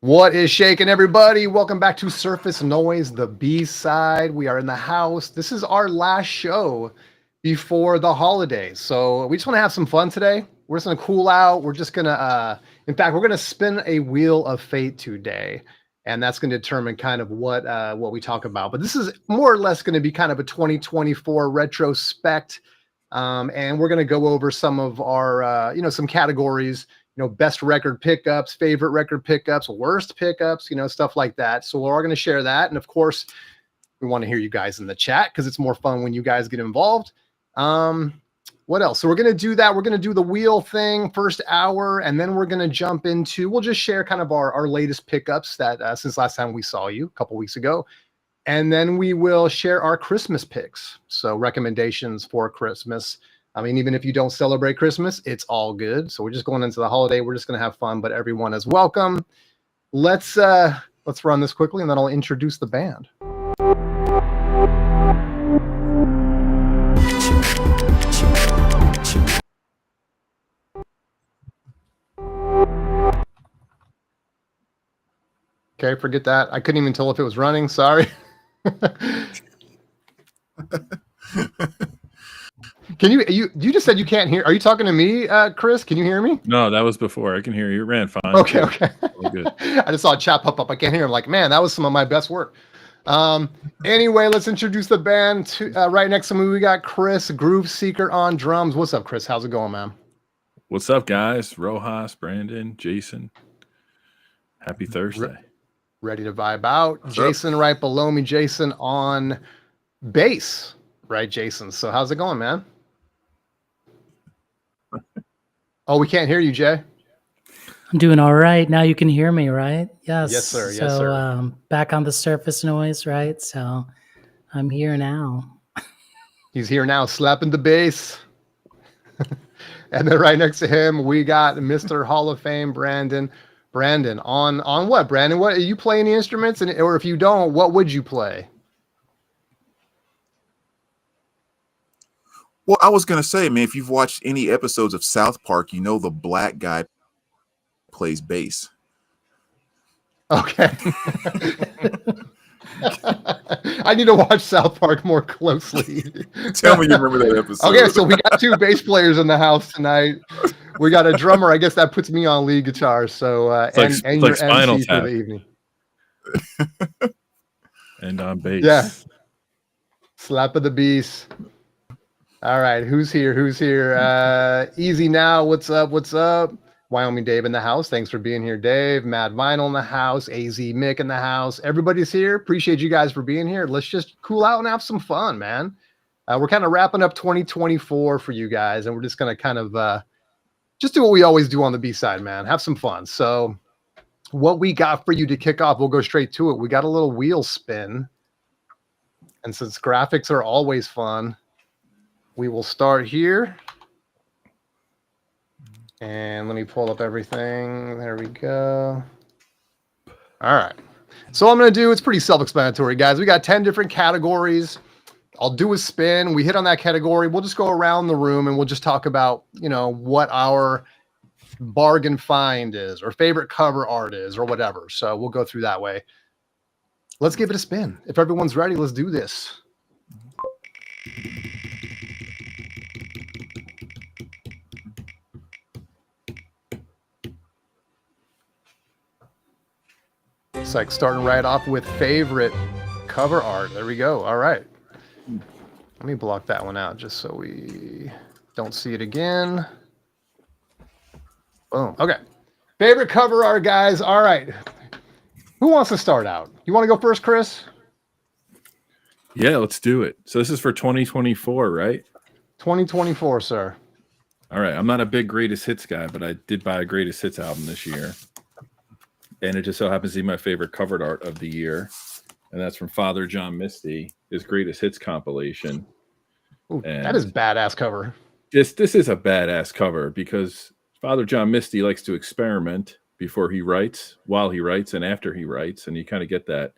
What is shaking, everybody? Welcome back to Surface Noise, the B side. We are in the house. This is our last show before the holidays. So we just want to have some fun today. We're just going to cool out. We're just going to, in fact, we're going to spin a wheel of fate today. And that's going to determine kind of what we talk about. But this is more or less going to be kind of a 2024 retrospect. And we're going to go over some of our, some categories, best record pickups, favorite record pickups, worst pickups, stuff like that. So we're all going to share that. And of course, we want to hear you guys in the chat because it's more fun when you guys get involved. What else? So we're going to do that. We're going to do the wheel thing first hour, and then we're going to jump into, we'll just share kind of our latest pickups that since last time we saw you a couple weeks ago. And then we will share our Christmas picks. So recommendations for Christmas. I mean, even if you don't celebrate Christmas, it's all good. So we're just going into the holiday. We're just going to have fun, but everyone is welcome. Let's run this quickly, and then I'll introduce the band. Okay, forget that. I couldn't even tell if it was running. Sorry. Can you just said you can't hear? Are you talking to me, Chris? Can you hear me? No, that was before. I can hear you. It ran fine. Okay. All good. I just saw a chat pop up. I can't hear him. Like, man, that was some of my best work. Anyway, let's introduce the band. Right next to me, we got Chris, Groove Seeker on drums. What's up, Chris? How's it going, man? What's up, guys? Rojas, Brandon, Jason. Happy Thursday. Ready to vibe out. What's Jason up? Right below me. Jason on bass. Right, Jason. So how's it going, man? Oh, we can't hear you, Jay. I'm doing all right. Now you can hear me, right? Yes. Yes, sir. Yes, sir. Back on the Surface Noise, right? So I'm here now. He's here now, slapping the bass. And then right next to him, we got Mr. Hall of Fame, Brandon. Brandon, on what, Brandon? What are you playing the instruments? Or if you don't, what would you play? Well, I was going to say, man, if you've watched any episodes of South Park, you know the black guy plays bass. Okay. I need to watch South Park more closely. Tell me you remember that episode. Okay, so we got two bass players in the house tonight. We got a drummer. I guess that puts me on lead guitar. So and your MC for the evening. And on bass. Yeah. Slap of the beast. All right, who's here? Easy now. What's up? Wyoming Dave in the house. Thanks for being here, Dave. Mad Vinyl in the house. AZ Mick in the house. Everybody's here. Appreciate you guys for being here. Let's just cool out and have some fun, man. We're kind of wrapping up 2024 for you guys, and we're just going to kind of just do what we always do on the B-side, man. Have some fun. So what we got for you to kick off, we'll go straight to it. We got a little wheel spin. And since graphics are always fun, we will start here. And let me pull up everything. There we go. All right. So what I'm going to do, it's pretty self-explanatory, guys. We got 10 different categories. I'll do a spin. We hit on that category. We'll just go around the room and we'll just talk about, what our bargain find is or favorite cover art is or whatever. So we'll go through that way. Let's give it a spin. If everyone's ready, let's do this. It's like starting right off with favorite cover art. There we go. All right. Let me block that one out just so we don't see it again. Boom. Okay. Favorite cover art, guys. All right. Who wants to start out? You want to go first, Chris? Yeah, let's do it. So this is for 2024, right? 2024, sir. All right. I'm not a big greatest hits guy, but I did buy a greatest hits album this year. And it just so happens to be my favorite cover art of the year. And that's from Father John Misty, his greatest hits compilation. Ooh, that is badass cover. This is a badass cover because Father John Misty likes to experiment before he writes, while he writes, and after he writes. And you kind of get that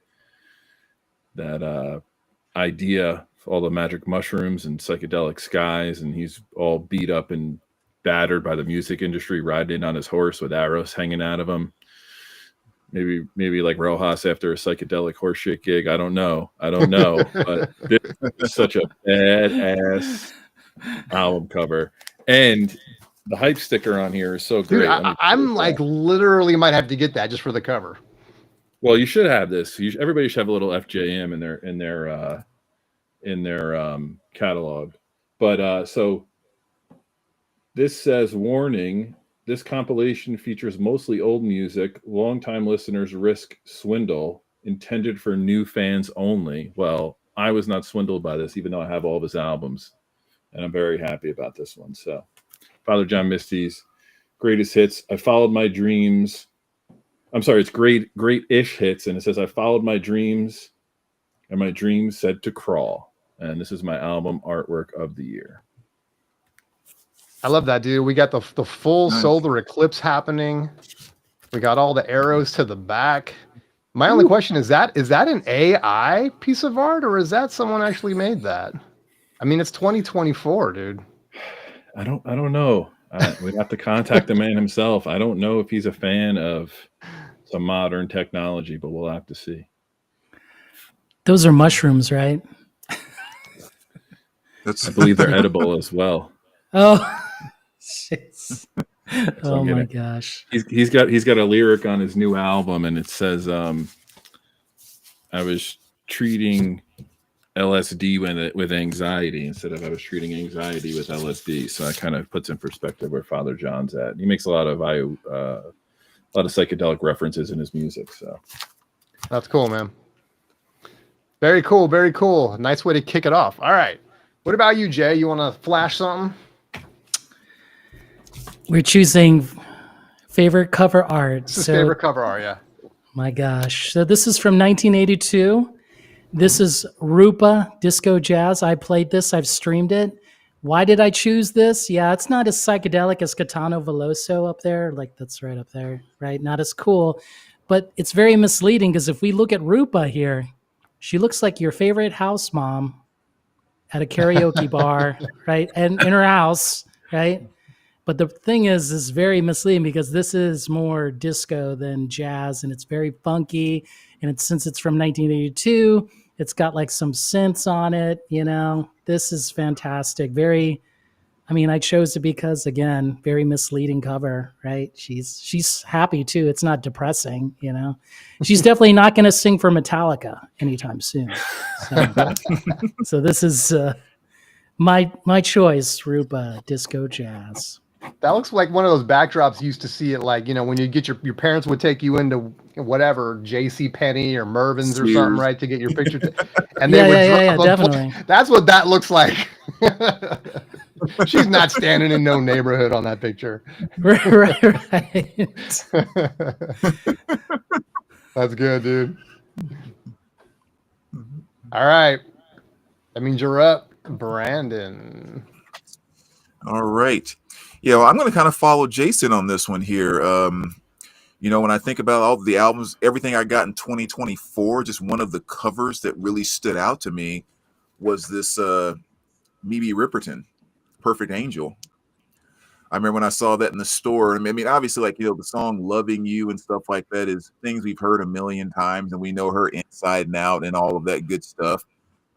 idea of all the magic mushrooms and psychedelic skies. And he's all beat up and battered by the music industry, riding on his horse with arrows hanging out of him. maybe like Rojas after a psychedelic horseshit gig. I don't know. But this is such a badass album cover, and the hype sticker on here is so Dude, great. I'm like literally might have to get that just for the cover. Well, you should have this. Everybody should have a little FJM in their catalog. But so this says, warning: this compilation features mostly old music. Longtime listeners risk swindle. Intended for new fans only. Well, I was not swindled by this, even though I have all of his albums, and I'm very happy about this one. So, Father John Misty's greatest hits. I followed my dreams. I'm sorry, it's great-ish hits, and it says I followed my dreams, and my dreams said to crawl. And this is my album artwork of the year. I love that, dude. We got the full solar eclipse happening. We got all the arrows to the back. My only question is that an AI piece of art, or is that someone actually made that? I mean, it's 2024, dude. I don't know. We'd have to contact the man himself. I don't know if he's a fan of some modern technology, but we'll have to see. Those are mushrooms, right? I believe they're edible as well. Oh, shit. So Oh my gosh. He's got a lyric on his new album, and it says, I was treating LSD with anxiety instead of I was treating anxiety with LSD. So that kind of puts in perspective where Father John's at. He makes a lot of psychedelic references in his music. So that's cool, man. Very cool, very cool. Nice way to kick it off. All right. What about you, Jay? You want to flash something? We're choosing favorite cover art. This is favorite cover art, yeah. My gosh. So this is from 1982. This is Rupa Disco Jazz. I played this. I've streamed it. Why did I choose this? Yeah, it's not as psychedelic as Caetano Veloso up there. Like, that's right up there, right? Not as cool. But it's very misleading because if we look at Rupa here, she looks like your favorite house mom at a karaoke bar, right? And in her house, right? But the thing is very misleading because this is more disco than jazz, and it's very funky. And since it's from 1982, it's got like some synths on it. You know, this is fantastic. I chose it because, again, very misleading cover, right? She's happy too. It's not depressing, you know. She's definitely not going to sing for Metallica anytime soon. So this is my choice, Rupa Disco Jazz. That looks like one of those backdrops you used to see it, like, you know, when you get your parents would take you into whatever J.C. Penney or Mervyn's or something, right, to get your picture. And they would drop definitely. That's what that looks like. She's not standing in no neighborhood on that picture. Right. That's good, dude. All right. That means you're up, Brandon. All right. Yeah, well, I'm going to kind of follow Jason on this one here. You know, when I think about all the albums, everything I got in 2024, just one of the covers that really stood out to me was this Mimi Ripperton, Perfect Angel. I remember when I saw that in the store. I mean, obviously, like, you know, the song Loving You and stuff like that is things we've heard a million times, and we know her inside and out and all of that good stuff.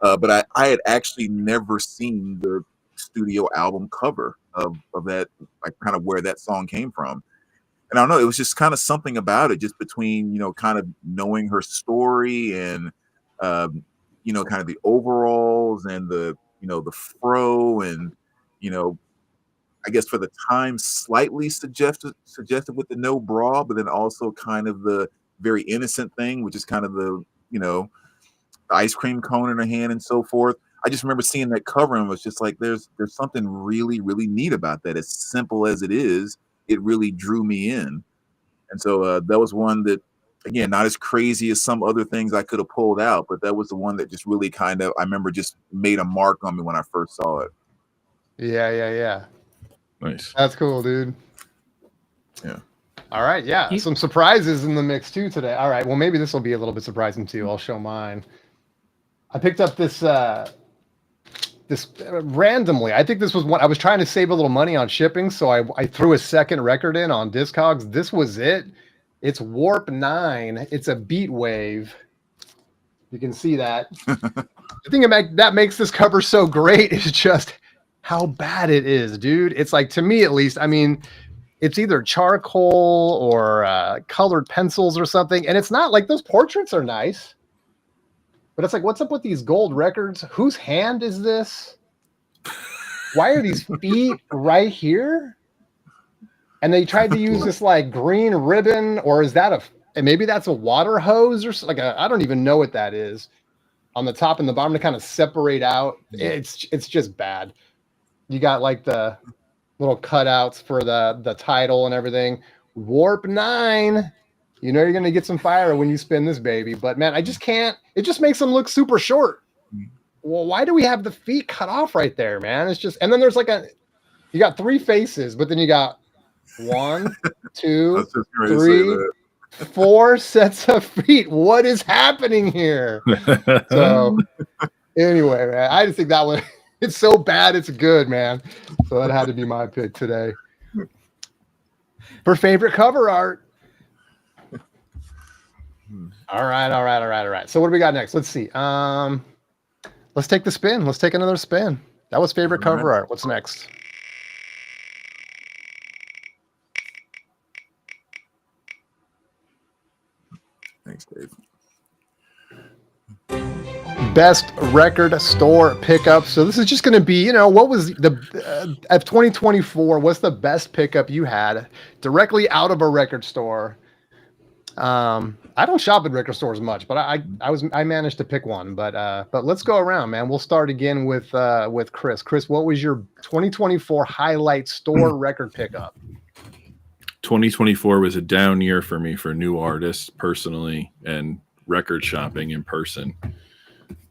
But I had actually never seen the studio album cover of that, like kind of where that song came from. And I don't know, it was just kind of something about it, just between, you know, kind of knowing her story and, you know, kind of the overalls and the, you know, the fro and, you know, I guess for the time slightly suggested with the no bra, but then also kind of the very innocent thing, which is kind of the, you know, ice cream cone in her hand and so forth. I just remember seeing that cover and was just like, there's something really, really neat about that. As simple as it is, it really drew me in. And so that was one that, again, not as crazy as some other things I could have pulled out, but that was the one that just really kind of, I remember, just made a mark on me when I first saw it. Yeah. Nice. That's cool, dude. Yeah. All right. Yeah. Some surprises in the mix too today. All right. Well, maybe this will be a little bit surprising too. I'll show mine. I picked up this randomly. I think this was one I was trying to save a little money on shipping, so I threw a second record in on Discogs. This was it. It's Warp 9. It's a beat wave. You can see that. The thing that makes this cover so great is just how bad it is, dude. It's like, to me at least, I mean, it's either charcoal or colored pencils or something. And it's not like, those portraits are nice. But it's like, what's up with these gold records? Whose hand is this? Why are these feet right here? And they tried to use this like green ribbon, or is that maybe that's a water hose or like I don't even know what that is, on the top and the bottom to kind of separate out. It's just bad. You got like the little cutouts for the title and everything. Warp 9. You know you're gonna get some fire when you spin this baby, but man, I just can't. It just makes them look super short. Well, why do we have the feet cut off right there, man? It's just, and then there's like you got 3 faces, but then you got 1, 2, 3, 4 sets of feet. What is happening here? So anyway, man, I just think that one, it's so bad it's good, man. So that had to be my pick today. For favorite cover art. All right. So what do we got next? Let's see. Let's take the spin. Let's take another spin. That was favorite cover art. What's next? Thanks, Dave. Best record store pickup. So this is just going to be, what was the of 2024? What's the best pickup you had directly out of a record store? I don't shop at record stores much, but I managed to pick one. But let's go around, man. We'll start again with Chris. Chris, what was your 2024 highlight store record pickup? 2024 was a down year for me for new artists personally and record shopping in person.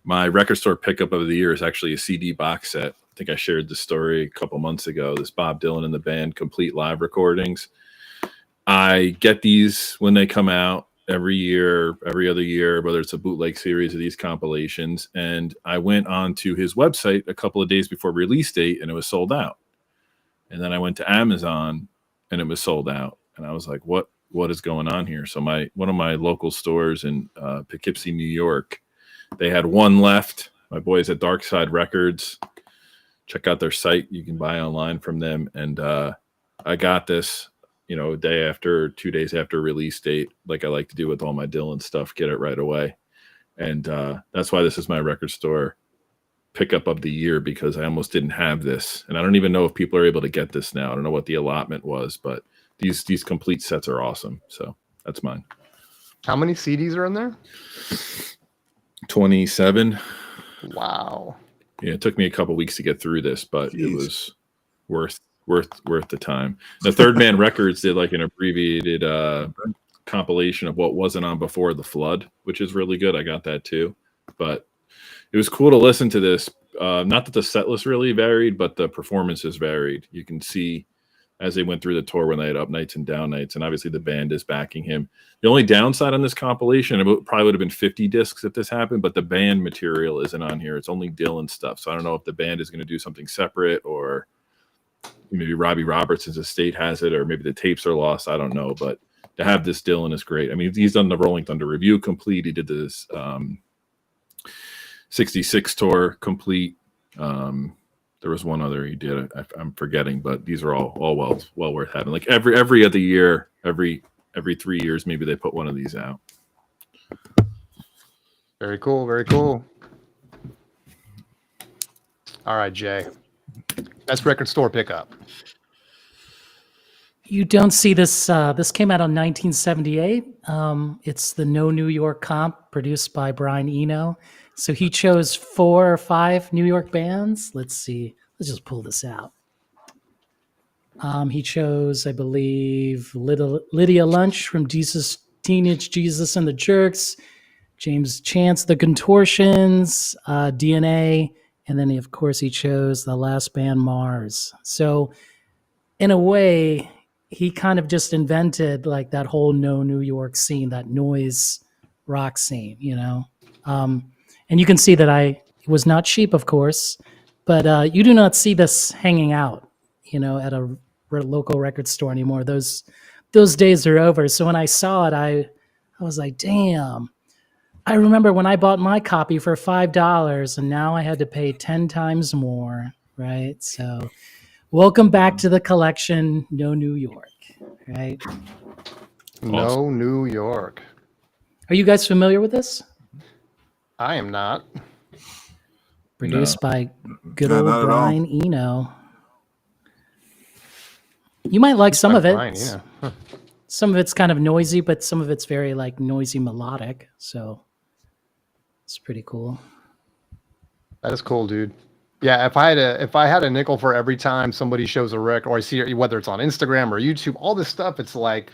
My record store pickup of the year is actually a CD box set. I think I shared the story a couple months ago. This Bob Dylan and the band complete live recordings. I get these when they come out every year, every other year, whether it's a bootleg series of these compilations. And I went onto his website a couple of days before release date and it was sold out. And then I went to Amazon and it was sold out. And I was like, what is going on here? So one of my local stores in Poughkeepsie, New York, they had one left. My boys at Dark Side Records. Check out their site. You can buy online from them. And I got this, a day after, 2 days after release date, like I like to do with all my Dylan stuff, get it right away. And that's why this is my record store pickup of the year, because I almost didn't have this. And I don't even know if people are able to get this now. I don't know what the allotment was, but these complete sets are awesome. So that's mine. How many CDs are in there? 27. Wow. Yeah, it took me a couple weeks to get through this, but Jeez. It was worth the time. The Third Man Records did like an abbreviated compilation of what wasn't on before the flood, which is really good. I got that too. But it was cool to listen to this. Not that the set list really varied, but the performances varied. You can see as they went through the tour when they had up nights and down nights, and obviously the band is backing him. The only downside on this compilation, it probably would have been 50 discs if this happened, but the band material isn't on here. It's only Dylan stuff. So I don't know if the band is going to do something separate, or maybe Robbie Robertson's estate has it, or maybe the tapes are lost. I don't know, but to have this Dylan is great. I mean, he's done the Rolling Thunder Review complete. He did this 66 tour complete. There was one other he did. I'm forgetting, but these are all well worth having. Like every other year, every 3 years, maybe they put one of these out. Very cool. Very cool. All right, Jay. Best record store pickup. You don't see this. This came out in 1978. It's the No New York comp produced by Brian Eno. So he chose 4 or 5 New York bands. Let's see. Let's just pull this out. He chose, I believe, Lydia Lunch from Teenage Jesus and the Jerks, James Chance, The Contortions, DNA, and then, of course, he chose the last band, Mars. So in a way, he kind of just invented like that whole No New York scene, that noise rock scene, And you can see that I was not cheap, of course, but you do not see this hanging out, at a local record store anymore. Those those days are over. So when I saw it, I was like, damn. I remember when I bought my copy for $5 and now I had to pay 10 times more, right? So welcome back to the collection, No New York, right? No New York. Are you guys familiar with this? I am not. Produced by good No, old not at all. Brian Eno. You might like some By of it. Brian, yeah. Huh. Some of it's kind of noisy, but some of it's very like noisy melodic. So it's pretty cool. That is cool, dude. Yeah, if I had a nickel for every time somebody shows a record, or I see it, whether it's on Instagram or YouTube, all this stuff, it's like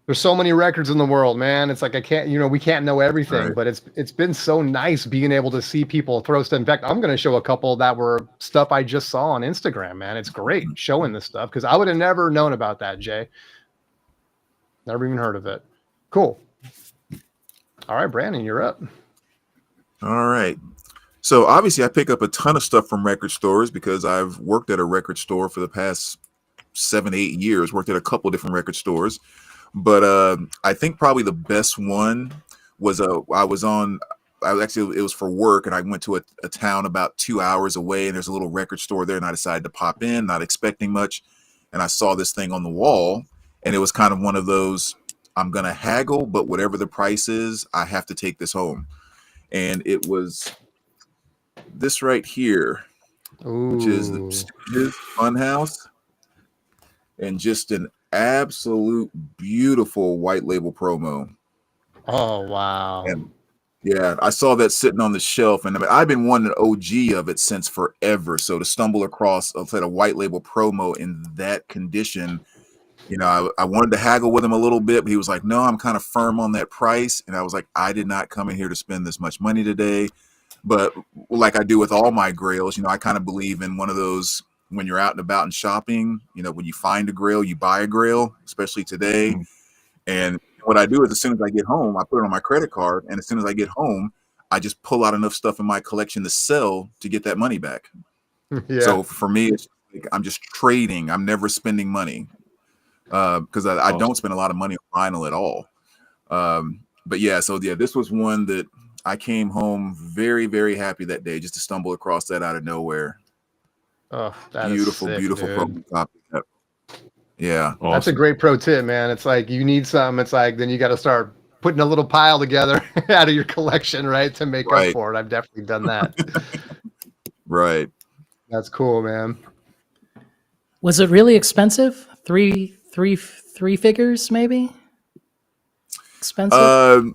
there's so many records in the world, man. It's like I can't, we can't know everything, Right. but it's been so nice being able to see people throw stuff. In fact, I'm going to show a couple that were stuff I just saw on Instagram, man. It's great showing this stuff because I would have never known about that, Jay. Never even heard of it. Cool. All right, Brandon, you're up. All right. So obviously I pick up a ton of stuff from record stores because I've worked at a record store for the past 7-8 years, worked at a couple different record stores. But I think probably the best one was it was for work, and I went to a town about 2 hours away, and there's a little record store there, and I decided to pop in, not expecting much. And I saw this thing on the wall, and it was kind of one of those, I'm going to haggle, but whatever the price is, I have to take this home. And it was this right here, which is the Ooh. Stooges Funhouse, and just an absolute beautiful white label promo. Oh, wow. And yeah, I saw that sitting on the shelf, and I mean, I've been wanting an OG of it since forever. So to stumble across a white label promo in that condition, I wanted to haggle with him a little bit, but he was like, no, I'm kind of firm on that price. And I was like, I did not come in here to spend this much money today. But like I do with all my grails, I kind of believe in one of those, when you're out and about and shopping, when you find a grail, you buy a grail, especially today. And what I do is as soon as I get home, I put it on my credit card. And as soon as I get home, I just pull out enough stuff in my collection to sell to get that money back. Yeah. So for me, it's like I'm just trading. I'm never spending money because I don't spend a lot of money on vinyl at all. But yeah, so yeah, this was one that I came home very, very happy that day just to stumble across that out of nowhere. Oh, that Beautiful, is sick, beautiful dude. promo copy. Yeah. Awesome. That's a great pro tip, man. It's like you need something. It's like then you got to start putting a little pile together out of your collection, right, to make up for it. I've definitely done that. Right. That's cool, man. Was it really expensive? Three figures, maybe? Expensive?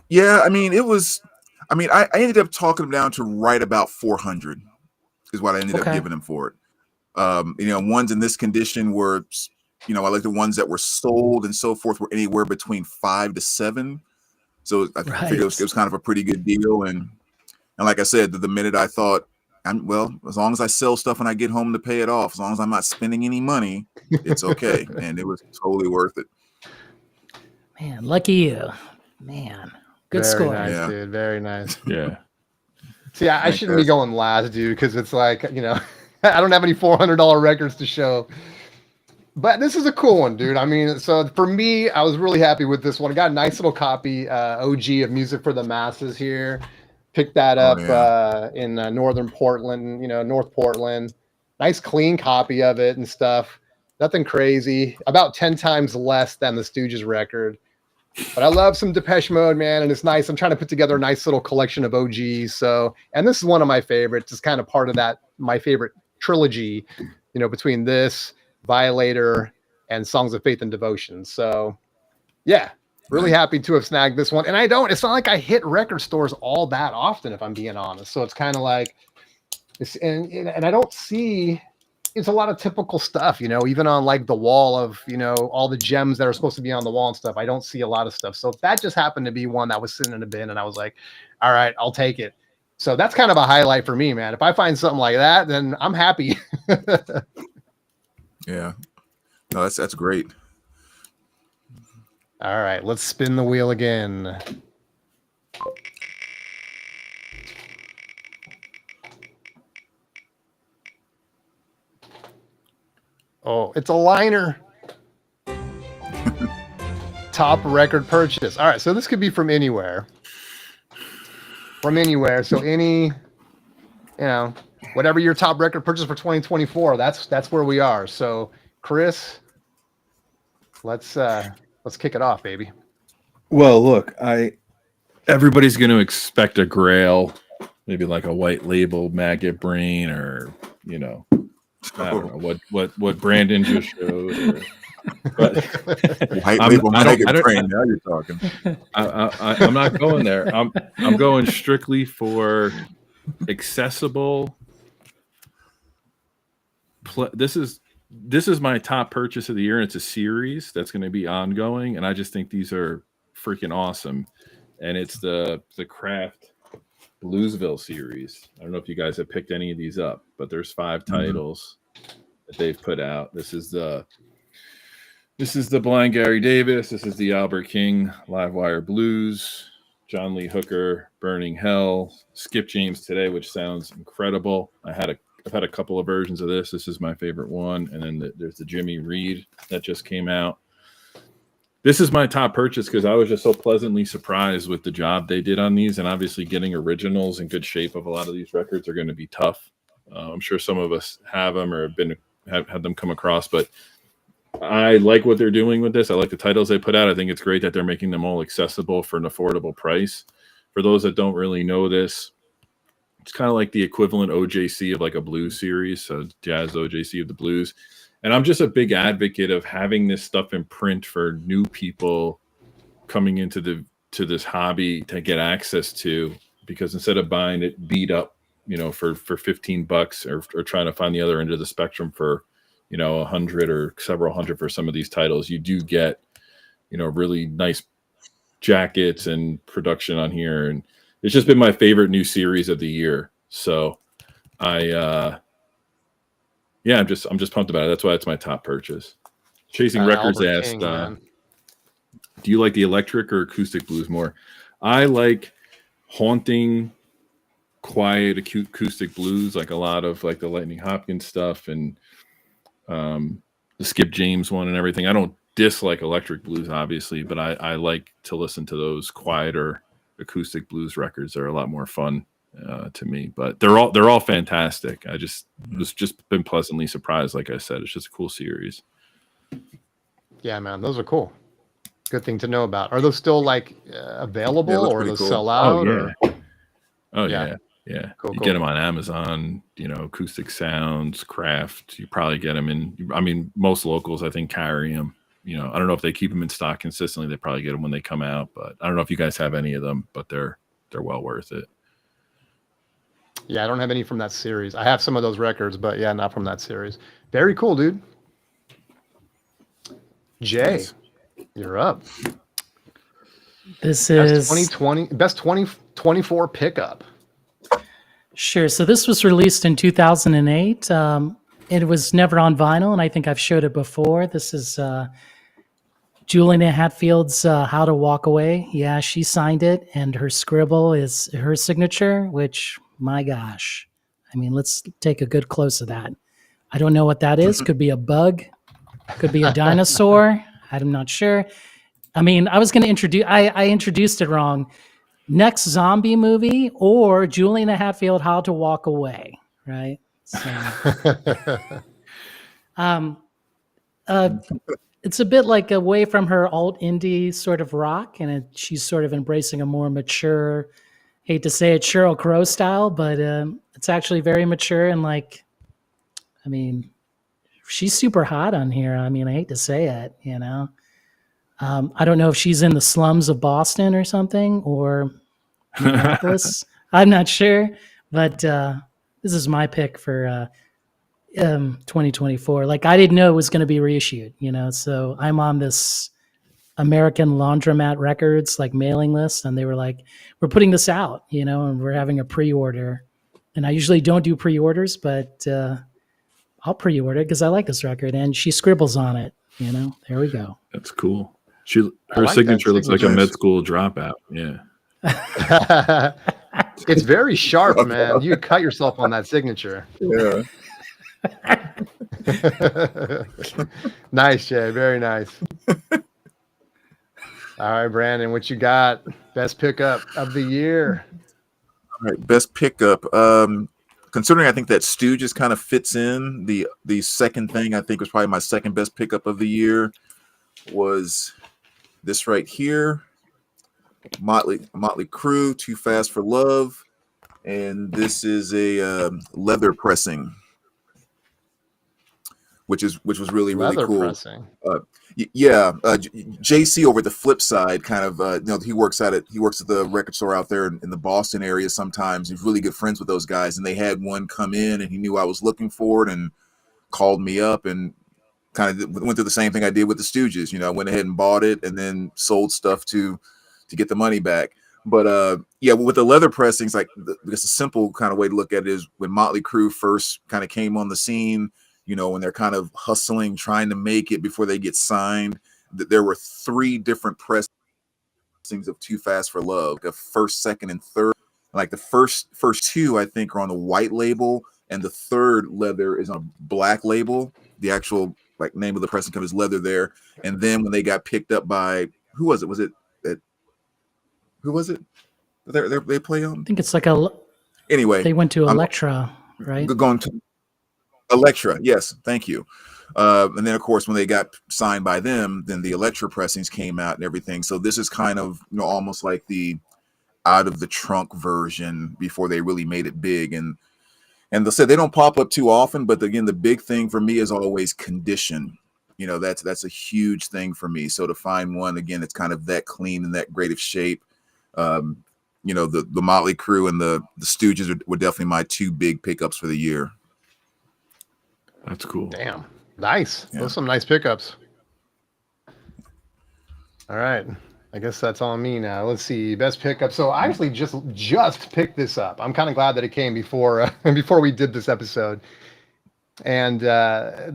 Yeah, I mean, it was. I mean, I ended up talking him down to right about 400 is what I ended up giving him for it. Ones in this condition were, I like the ones that were sold and so forth were anywhere between 5 to 7. So I figured it was kind of a pretty good deal. And like I said, the minute I thought, as long as I sell stuff and I get home to pay it off, as long as I'm not spending any money, it's okay. And it was totally worth it. Man, lucky you. Man, good Very score. nice, dude. Very nice. Yeah. See, I shouldn't be going last, dude, because it's like, I don't have any $400 records to show. But this is a cool one, dude. I mean, so for me, I was really happy with this one. I got a nice little copy, OG of Music for the Masses here. Picked that up in northern Portland, North Portland. Nice clean copy of it and stuff. Nothing crazy. About 10 times less than the Stooges record. But I love some Depeche Mode, man, and it's nice. I'm trying to put together a nice little collection of OGs. So, and this is one of my favorites. It's kind of part of that, my favorite trilogy, between this, Violator, and Songs of Faith and Devotion. So, yeah, really happy to have snagged this one. And it's not like I hit record stores all that often, if I'm being honest. So it's kind of like, and I don't see, it's a lot of typical stuff, even on like the wall of, all the gems that are supposed to be on the wall and stuff. I don't see a lot of stuff. So that just happened to be one that was sitting in a bin and I was like, all right, I'll take it. So that's kind of a highlight for me, man. If I find something like that, then I'm happy. Yeah. No, that's great. All right, let's spin the wheel again. Oh, it's a liner. top record purchase. All right, so this could be from anywhere. From anywhere. So any, whatever your top record purchase for 2024, that's where we are. So Chris, let's kick it off, baby. Well, look, everybody's going to expect a Grail, maybe like a white label Maggot Brain, or I don't know what Brandon just showed. But white label Maggot Brain. Now you're talking. I'm not going there. I'm going strictly for accessible. This is my top purchase of the year, and it's a series that's going to be ongoing, and I just think these are freaking awesome. And it's the Kraft Bluesville series. I don't know if you guys have picked any of these up, but there's 5 titles that they've put out. This is the Blind Gary Davis. This is the Albert King Livewire Blues. John Lee Hooker, Burning Hell. Skip James Today, which sounds incredible. I've had a couple of versions of this. This is my favorite one. And then there's the Jimmy Reed that just came out. This is my top purchase because I was just so pleasantly surprised with the job they did on these. And obviously getting originals in good shape of a lot of these records are going to be tough. I'm sure some of us have them or have had them come across, but I like what they're doing with this. I like the titles they put out. I think it's great that they're making them all accessible for an affordable price. For those that don't really know this, it's kind of like the equivalent OJC of like a blues series. So Jazz OJC of the blues. And I'm just a big advocate of having this stuff in print for new people coming into this hobby to get access to, because instead of buying it beat up, for $15 or trying to find the other end of the spectrum for, 100 or several hundred for some of these titles, you do get, really nice jackets and production on here. And it's just been my favorite new series of the year. So I'm just pumped about it. That's why it's my top purchase. Chasing Records asked, do you like the electric or acoustic blues more? I like haunting, quiet acoustic blues, like a lot of like the Lightning Hopkins stuff and the Skip James one and everything. I don't dislike electric blues, obviously, but I like to listen to those quieter acoustic blues records. They're a lot more fun to me, but they're all fantastic. I just was been pleasantly surprised. Like I said, it's just a cool series. Yeah, man, those are cool. Good thing to know about. Are those still like available, or those sell out? Yeah. Cool, Get them on Amazon, Acoustic Sounds, Kraft. You probably get them in, most locals, I think, carry them. I don't know if they keep them in stock consistently. They probably get them when they come out, but I don't know if you guys have any of them, but they're well worth it. Yeah, I don't have any from that series. I have some of those records, but yeah, not from that series. Very cool, dude. Jay, you're up. This is 2020 best 2024 pickup. Sure. So this was released in 2008. It was never on vinyl, and I think I've showed it before. This is Juliana Hatfield's How to Walk Away. Yeah, she signed it, and her scribble is her signature, which, my gosh. I mean, let's take a good close of that. I don't know what that is. Could be a bug. Could be a dinosaur. I'm not sure. I mean, I was going to I introduced it wrong. Next zombie movie or Juliana Hatfield, How to Walk Away, right? So, it's a bit like away from her alt indie sort of rock, and she's sort of embracing a more mature, hate to say it, Sheryl Crow style, but it's actually very mature and she's super hot on here. I mean, I hate to say it, I don't know if she's in the slums of Boston or something, or Minneapolis. I'm not sure, but this is my pick for 2024. Like, I didn't know it was going to be reissued, so I'm on this American Laundromat Records mailing list, and they were like, we're putting this out, and we're having a pre-order. And I usually don't do pre-orders, but I'll pre-order it because I like this record, and she scribbles on it. There we go. That's cool. Her signature looks like a med school dropout. Yeah. It's very sharp, man. You cut yourself on that signature. Yeah. Nice, Jay. Very nice. All right, Brandon, what you got? Best pickup of the year. All right, best pickup. Considering I think that Stooges kind of fits in, the second thing I think was probably my second best pickup of the year was this right here. Motley Crue, Too Fast for Love, and this is a leather pressing, which was really Leather cool. pressing. JC over at the flip side, kind of he works at the record store out there in the Boston area. Sometimes he's really good friends with those guys, and they had one come in, and he knew I was looking for it, and called me up and kind of went through the same thing I did with the Stooges. I went ahead and bought it, and then sold stuff to get the money back. But with the leather pressings, like just a simple kind of way to look at it is when Motley Crue first kind of came on the scene. When they're kind of hustling, trying to make it before they get signed. There were 3 different pressings of Too Fast for Love, the first, second, and third. Like the first 2, I think, are on the white label, and the third leather is on a black label. The actual name of the pressing company is leather there. And then when they got picked up by who was it? Who was it? They play on. I think it's like anyway. They went to Elektra, right? Going to Elektra, yes, thank you. And then, of course, when they got signed by them, then the Elektra pressings came out and everything. So this is kind of almost like the out of the trunk version before they really made it big. And they said they don't pop up too often, but again, the big thing for me is always condition. That's a huge thing for me. So to find one again, it's kind of that clean and that great of shape. The Motley Crue and the Stooges were definitely my 2 big pickups for the year. That's cool. Damn. Nice. Yeah. Those are some nice pickups. All right. I guess that's on me now. Let's see. Best pickup. So I actually just picked this up. I'm kind of glad that it came before we did this episode. And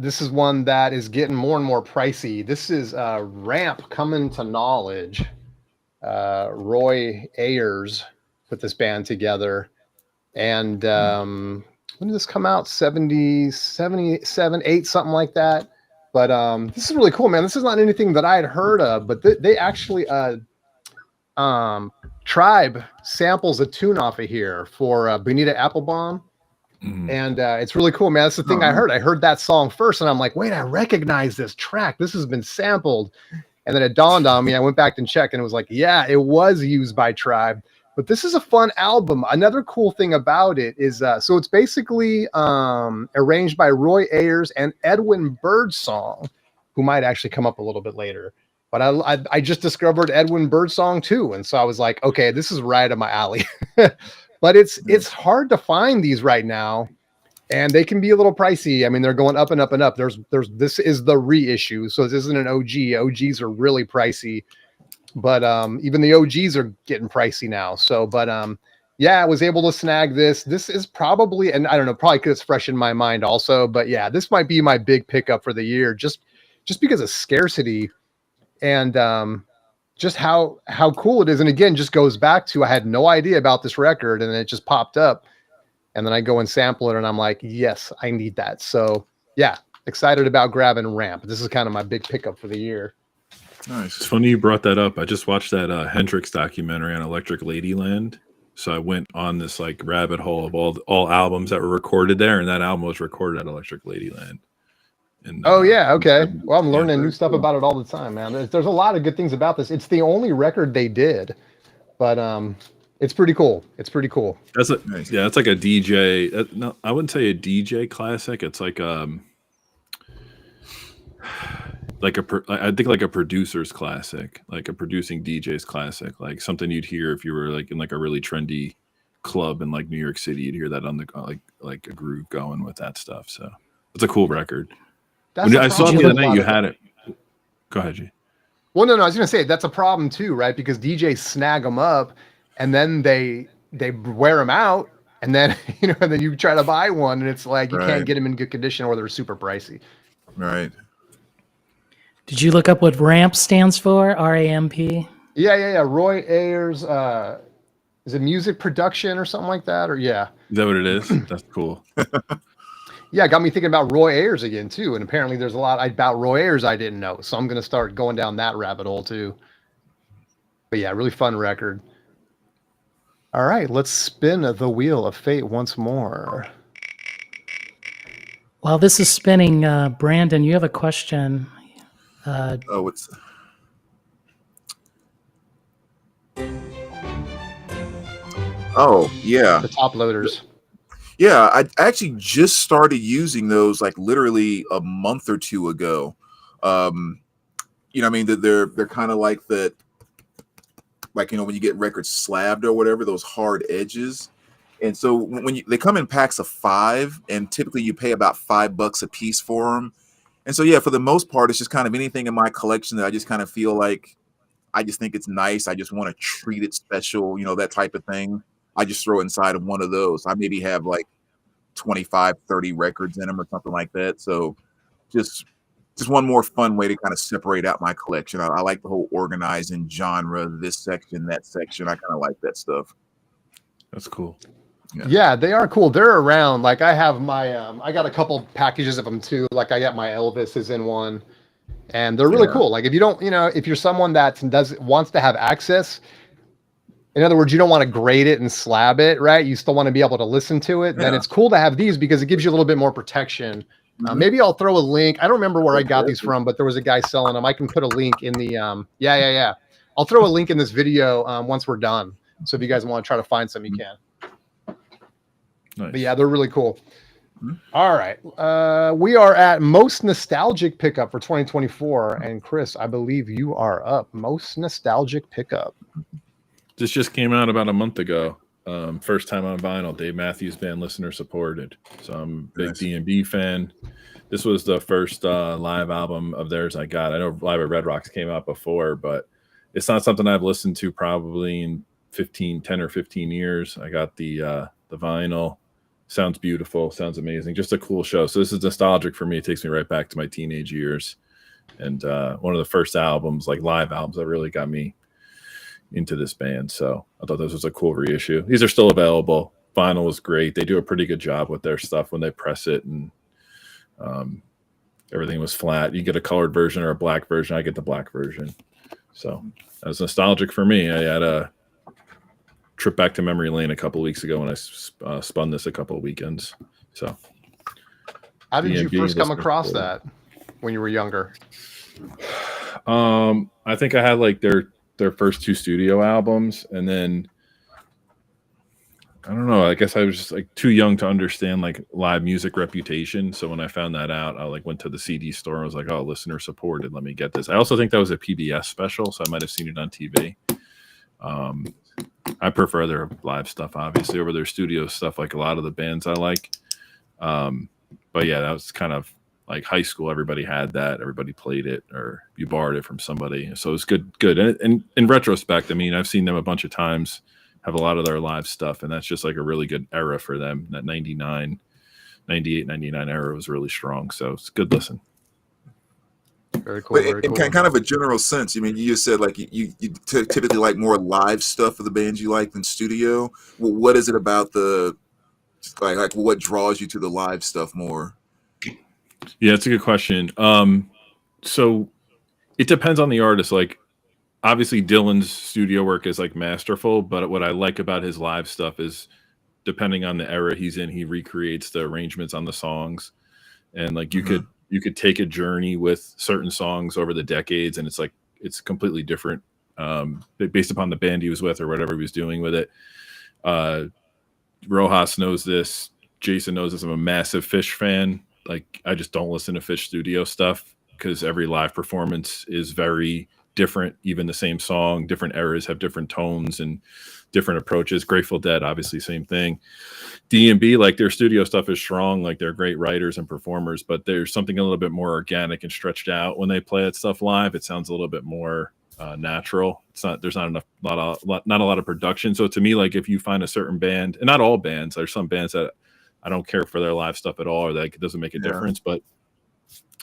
this is one that is getting more and more pricey. This is Ramp Coming to Knowledge. Roy Ayers put this band together. And when did this come out? 77, 8, something like that. But this is really cool, man. This is not anything that I had heard of, but they actually Tribe samples a tune off of here for Bonita Applebum. Mm-hmm. And it's really cool, man. That's the thing I heard. I heard that song first, and I'm like, wait, I recognize this track. This has been sampled. And then it dawned on me. I went back and checked, and it was like, yeah, it was used by Tribe. But this is a fun album. Another cool thing about it is, so it's basically arranged by Roy Ayers and Edwin Birdsong, who might actually come up a little bit later. But I just discovered Edwin Birdsong too, and so I was like, okay, this is right up my alley. But it's hard to find these right now, and they can be a little pricey. I mean, they're going up and up and up. This is the reissue, so this isn't an OG. OGs are really pricey. But even the OGs are getting pricey now. So, but yeah, I was able to snag this. This is probably, and I don't know, probably because it's fresh in my mind also. But yeah, this might be my big pickup for the year, just because of scarcity and just how cool it is. And again, just goes back to I had no idea about this record, and it just popped up, and then I go and sample it, and I'm like, yes, I need that. So yeah, excited about grabbing Ramp. This is kind of my big pickup for the year. Nice. It's funny you brought that up. I just watched that Hendrix documentary on Electric Ladyland. So I went on this rabbit hole of all albums that were recorded there, and that album was recorded at Electric Ladyland. And, yeah, okay. Well, I'm learning new stuff about it all the time, man. There's a lot of good things about this. It's the only record they did, but it's pretty cool. It's pretty cool. It's like a DJ. No, I wouldn't say a DJ classic. It's like I think like a producer's classic, like a producing DJ's classic, like something you'd hear if you were in a really trendy club in New York City. You'd hear that on the like a groove going with that stuff. So it's a cool record. I saw the other night you had it. Go ahead, G. Well, no, I was gonna say that's a problem too, right? Because DJs snag them up, and then they wear them out, and then and then you try to buy one, and it's like you can't get them in good condition, or they're super pricey. Right. Did you look up what RAMP stands for? RAMP? Yeah. Roy Ayers. Is it music production or something like that? Or yeah. Is that what it is? That's cool. Yeah, got me thinking about Roy Ayers again too. And apparently there's a lot about Roy Ayers I didn't know. So I'm gonna start going down that rabbit hole too. But yeah, really fun record. All right, let's spin the wheel of fate once more. While this is spinning, Brandon, you have a question. Oh, it's yeah. The top loaders. Yeah, I actually just started using those like literally a month or two ago. You know, I mean, they're kind of like that, like, you know, when you get records slabbed or whatever, those hard edges. And so when they come in packs of 5, and typically you pay about $5 a piece for them. And so, yeah, for the most part, it's just kind of anything in my collection that I just kind of feel like I just think it's nice. I just want to treat it special, you know, that type of thing. I just throw inside of one of those. I maybe have like 25, 30 records in them or something like that. So just one more fun way to kind of separate out my collection. I like the whole organizing genre, this section, that section. I kind of like that stuff. That's cool. Yeah, they are cool. They're around. Like I have my, I got a couple packages of them too. Like I got my Elvis is in one, and they're really cool. Like if you don't, you know, if you're someone that wants to have access, in other words, you don't want to grade it and slab it, right? You still want to be able to listen to it. Then it's cool to have these because it gives you a little bit more protection. Maybe I'll throw a link. I don't remember where I got these from, but there was a guy selling them. I can put a link in the, yeah. I'll throw a link in this video once we're done. So if you guys want to try to find some, you can. Nice. But yeah, they're really cool. All right. We are at most nostalgic pickup for 2024. And Chris, I believe you are up. Most nostalgic pickup. This just came out about a month ago. First time on vinyl, Dave Matthews Band, listener supported. So I'm a big D&B fan. This was the first live album of theirs I got. I know Live at Red Rocks came out before, but it's not something I've listened to probably in 10 or 15 years. I got the vinyl. Sounds beautiful. Sounds amazing. Just a cool show. So this is nostalgic for me. It takes me right back to my teenage years. And one of the first albums, like live albums, that really got me into this band. So I thought this was a cool reissue. These are still available. Vinyl was great. They do a pretty good job with their stuff when they press it, and everything was flat. You get a colored version or a black version. I get the black version. So that was nostalgic for me. I had a trip back to memory lane a couple of weeks ago when I spun this a couple of weekends. So how did you first come across that when you were younger? I think I had like their first 2 studio albums, and then I don't know, I guess I was just like too young to understand like live music reputation. So when I found that out, I like went to the CD store and was like, oh, listener supported, let me get this. I also think that was a PBS special, so I might have seen it on TV. I prefer their live stuff obviously over their studio stuff, like a lot of the bands I like. But yeah, that was kind of like high school. Everybody had that. Everybody played it, or you borrowed it from somebody. So it's good. And in retrospect, I mean, I've seen them a bunch of times, have a lot of their live stuff, and that's just like a really good era for them. That 98, 99 era was really strong. So it's a good listen. Very cool. But in kind of a general sense, I mean, you just said like you typically like more live stuff for the bands you like than studio. Well, what is it about the like what draws you to the live stuff more? Yeah, it's a good question. So it depends on the artist. Like obviously Dylan's studio work is like masterful, but what I like about his live stuff is depending on the era he's in, he recreates the arrangements on the songs. And like you could take a journey with certain songs over the decades, and it's completely different based upon the band he was with or whatever he was doing with it. Rojas knows this. Jason knows this. I'm a massive Fish fan. Like I just don't listen to Fish studio stuff because every live performance is very different. Even the same song, different eras have different tones and different approaches. Grateful Dead, obviously, same thing. D&B, like their studio stuff is strong. Like they're great writers and performers, but there's something a little bit more organic and stretched out when they play that stuff live. It sounds a little bit more natural. There's not a lot of production. So to me, like if you find a certain band, and not all bands, there's some bands that I don't care for their live stuff at all, or that it doesn't make a difference. But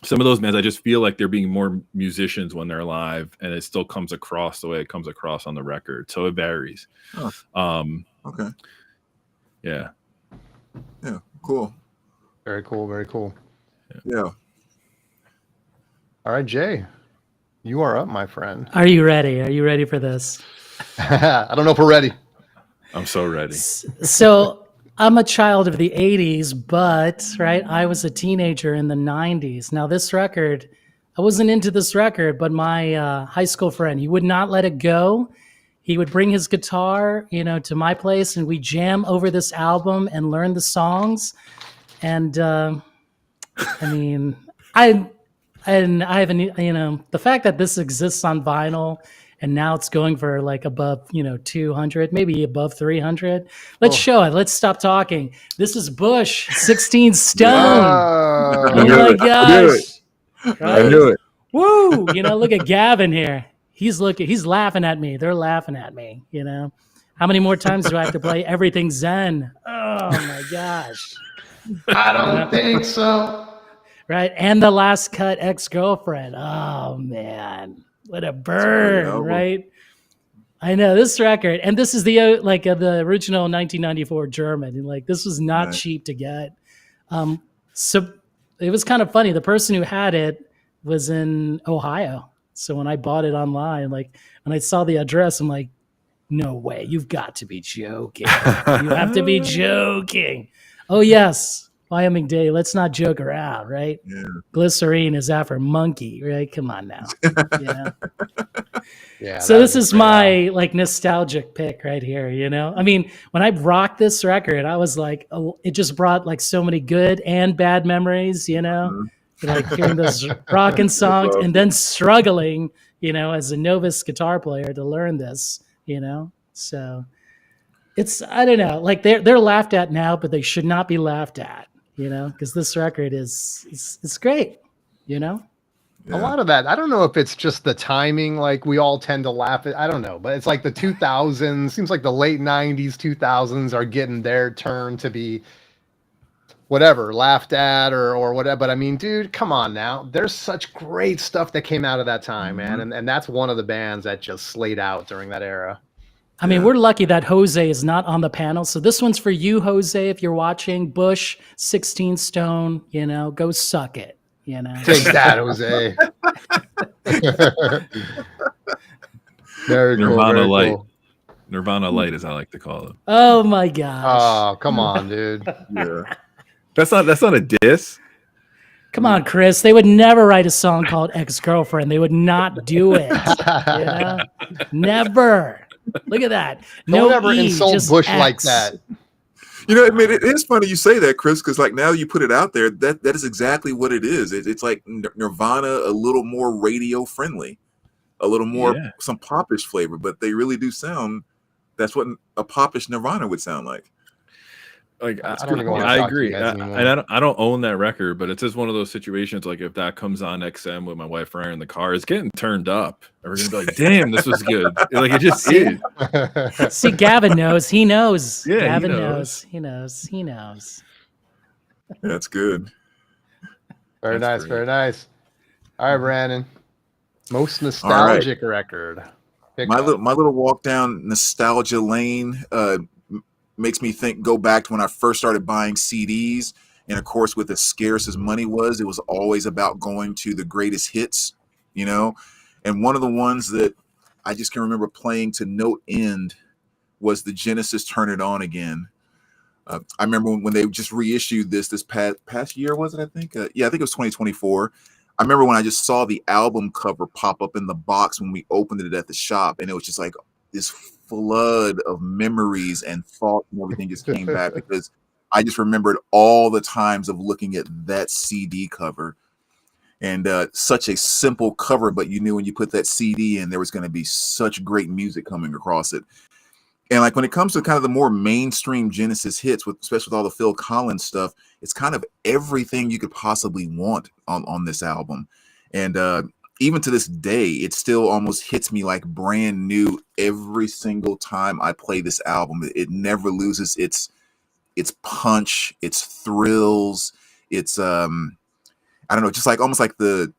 some of those bands, I just feel like they're being more musicians when they're live, and it still comes across the way it comes across on the record. So it varies. Okay. Yeah. Yeah. Cool. Very cool. Very cool. Yeah. All right, Jay, you are up, my friend. Are you ready? Are you ready for this? I don't know if we're ready. I'm so ready. So I'm a child of the 80s, but right, I was a teenager in the 90s. Now this record, I wasn't into this record, but my high school friend, he would not let it go. He would bring his guitar, to my place, and we jam over this album and learn the songs. And I mean, I haven't, the fact that this exists on vinyl and now it's going for like above, 200, maybe above 300. Let's show it. Let's stop talking. This is Bush, 16 Stone. Oh, Oh my gosh. I knew it. Woo. Look at Gavin here. He's laughing at me. They're laughing at me, How many more times do I have to play Everything Zen? Oh my gosh. I don't think so. Right. And the last cut, Ex-Girlfriend. Oh man, what a burn, right? I know this record, and this is the the original 1994 German, and this was not cheap to get. So it was kind of funny. The person who had it was in Ohio. So when I bought it online, when I saw the address, I'm like, no way, you've got to be joking. You have to be joking. Oh yes. Wyoming Day, let's not joke around, right? Yeah. Glycerine is after Monkey, right? Come on now. Yeah. So this is my nostalgic pick right here, I mean, when I rocked this record, I was like, oh, it just brought so many good and bad memories, like hearing those rockin' songs and then struggling, as a novice guitar player to learn this, So it's, I don't know, they're laughed at now, but they should not be laughed at, because this record it's great, A lot of that, I don't know if it's just the timing, we all tend to laugh at, I don't know, but it's like the 2000s, seems like the late 90s, 2000s are getting their turn to be whatever, laughed at or whatever. But I mean, dude, come on now. There's such great stuff that came out of that time, man. And that's one of the bands that just slayed out during that era. I mean, we're lucky that Jose is not on the panel. So this one's for you, Jose, if you're watching. Bush, 16 Stone, go suck it, Take that, Jose. Very Nirvana cool, very Light. cool. Nirvana Light, as I like to call it. Oh my gosh. Oh, come on, dude. Yeah. That's not a diss. Come on, Chris. They would never write a song called Ex-Girlfriend. They would not do it. Never. Look at that. Don't ever insult Bush like that. I mean, it is funny you say that, Chris, because now you put it out there, that is exactly what it is. It's like Nirvana, a little more radio friendly, a little more some popish flavor, but they really do sound. That's what a popish Nirvana would sound like. I agree. I don't own that record, but it's just one of those situations. If that comes on XM with my wife Ryan in the car, it's getting turned up, and we're gonna be like, "Damn, this was good!" It just is. See, Gavin knows. He knows. Yeah, Gavin he knows. He knows. That's good. Very That's nice. great. Very nice. All right, Brandon. Most nostalgic record. My little walk down nostalgia lane makes me go back to when I first started buying CDs. And of course, with as scarce as money was, it was always about going to the greatest hits, And one of the ones that I just can remember playing to no end was the Genesis Turn It On Again. I remember when they just reissued this past year, was it? I think I think it was 2024. I remember when I just saw the album cover pop up in the box when we opened it at the shop, and it was just like this flood of memories and thoughts and everything just came back because I just remembered all the times of looking at that CD cover, and such a simple cover, but you knew when you put that CD in, there was going to be such great music coming across it. And when it comes to kind of the more mainstream Genesis hits, especially with all the Phil Collins stuff, it's kind of everything you could possibly want on this album. And even to this day, it still almost hits me like brand new every single time I play this album. It never loses its punch, its thrills, its I don't know, just almost like the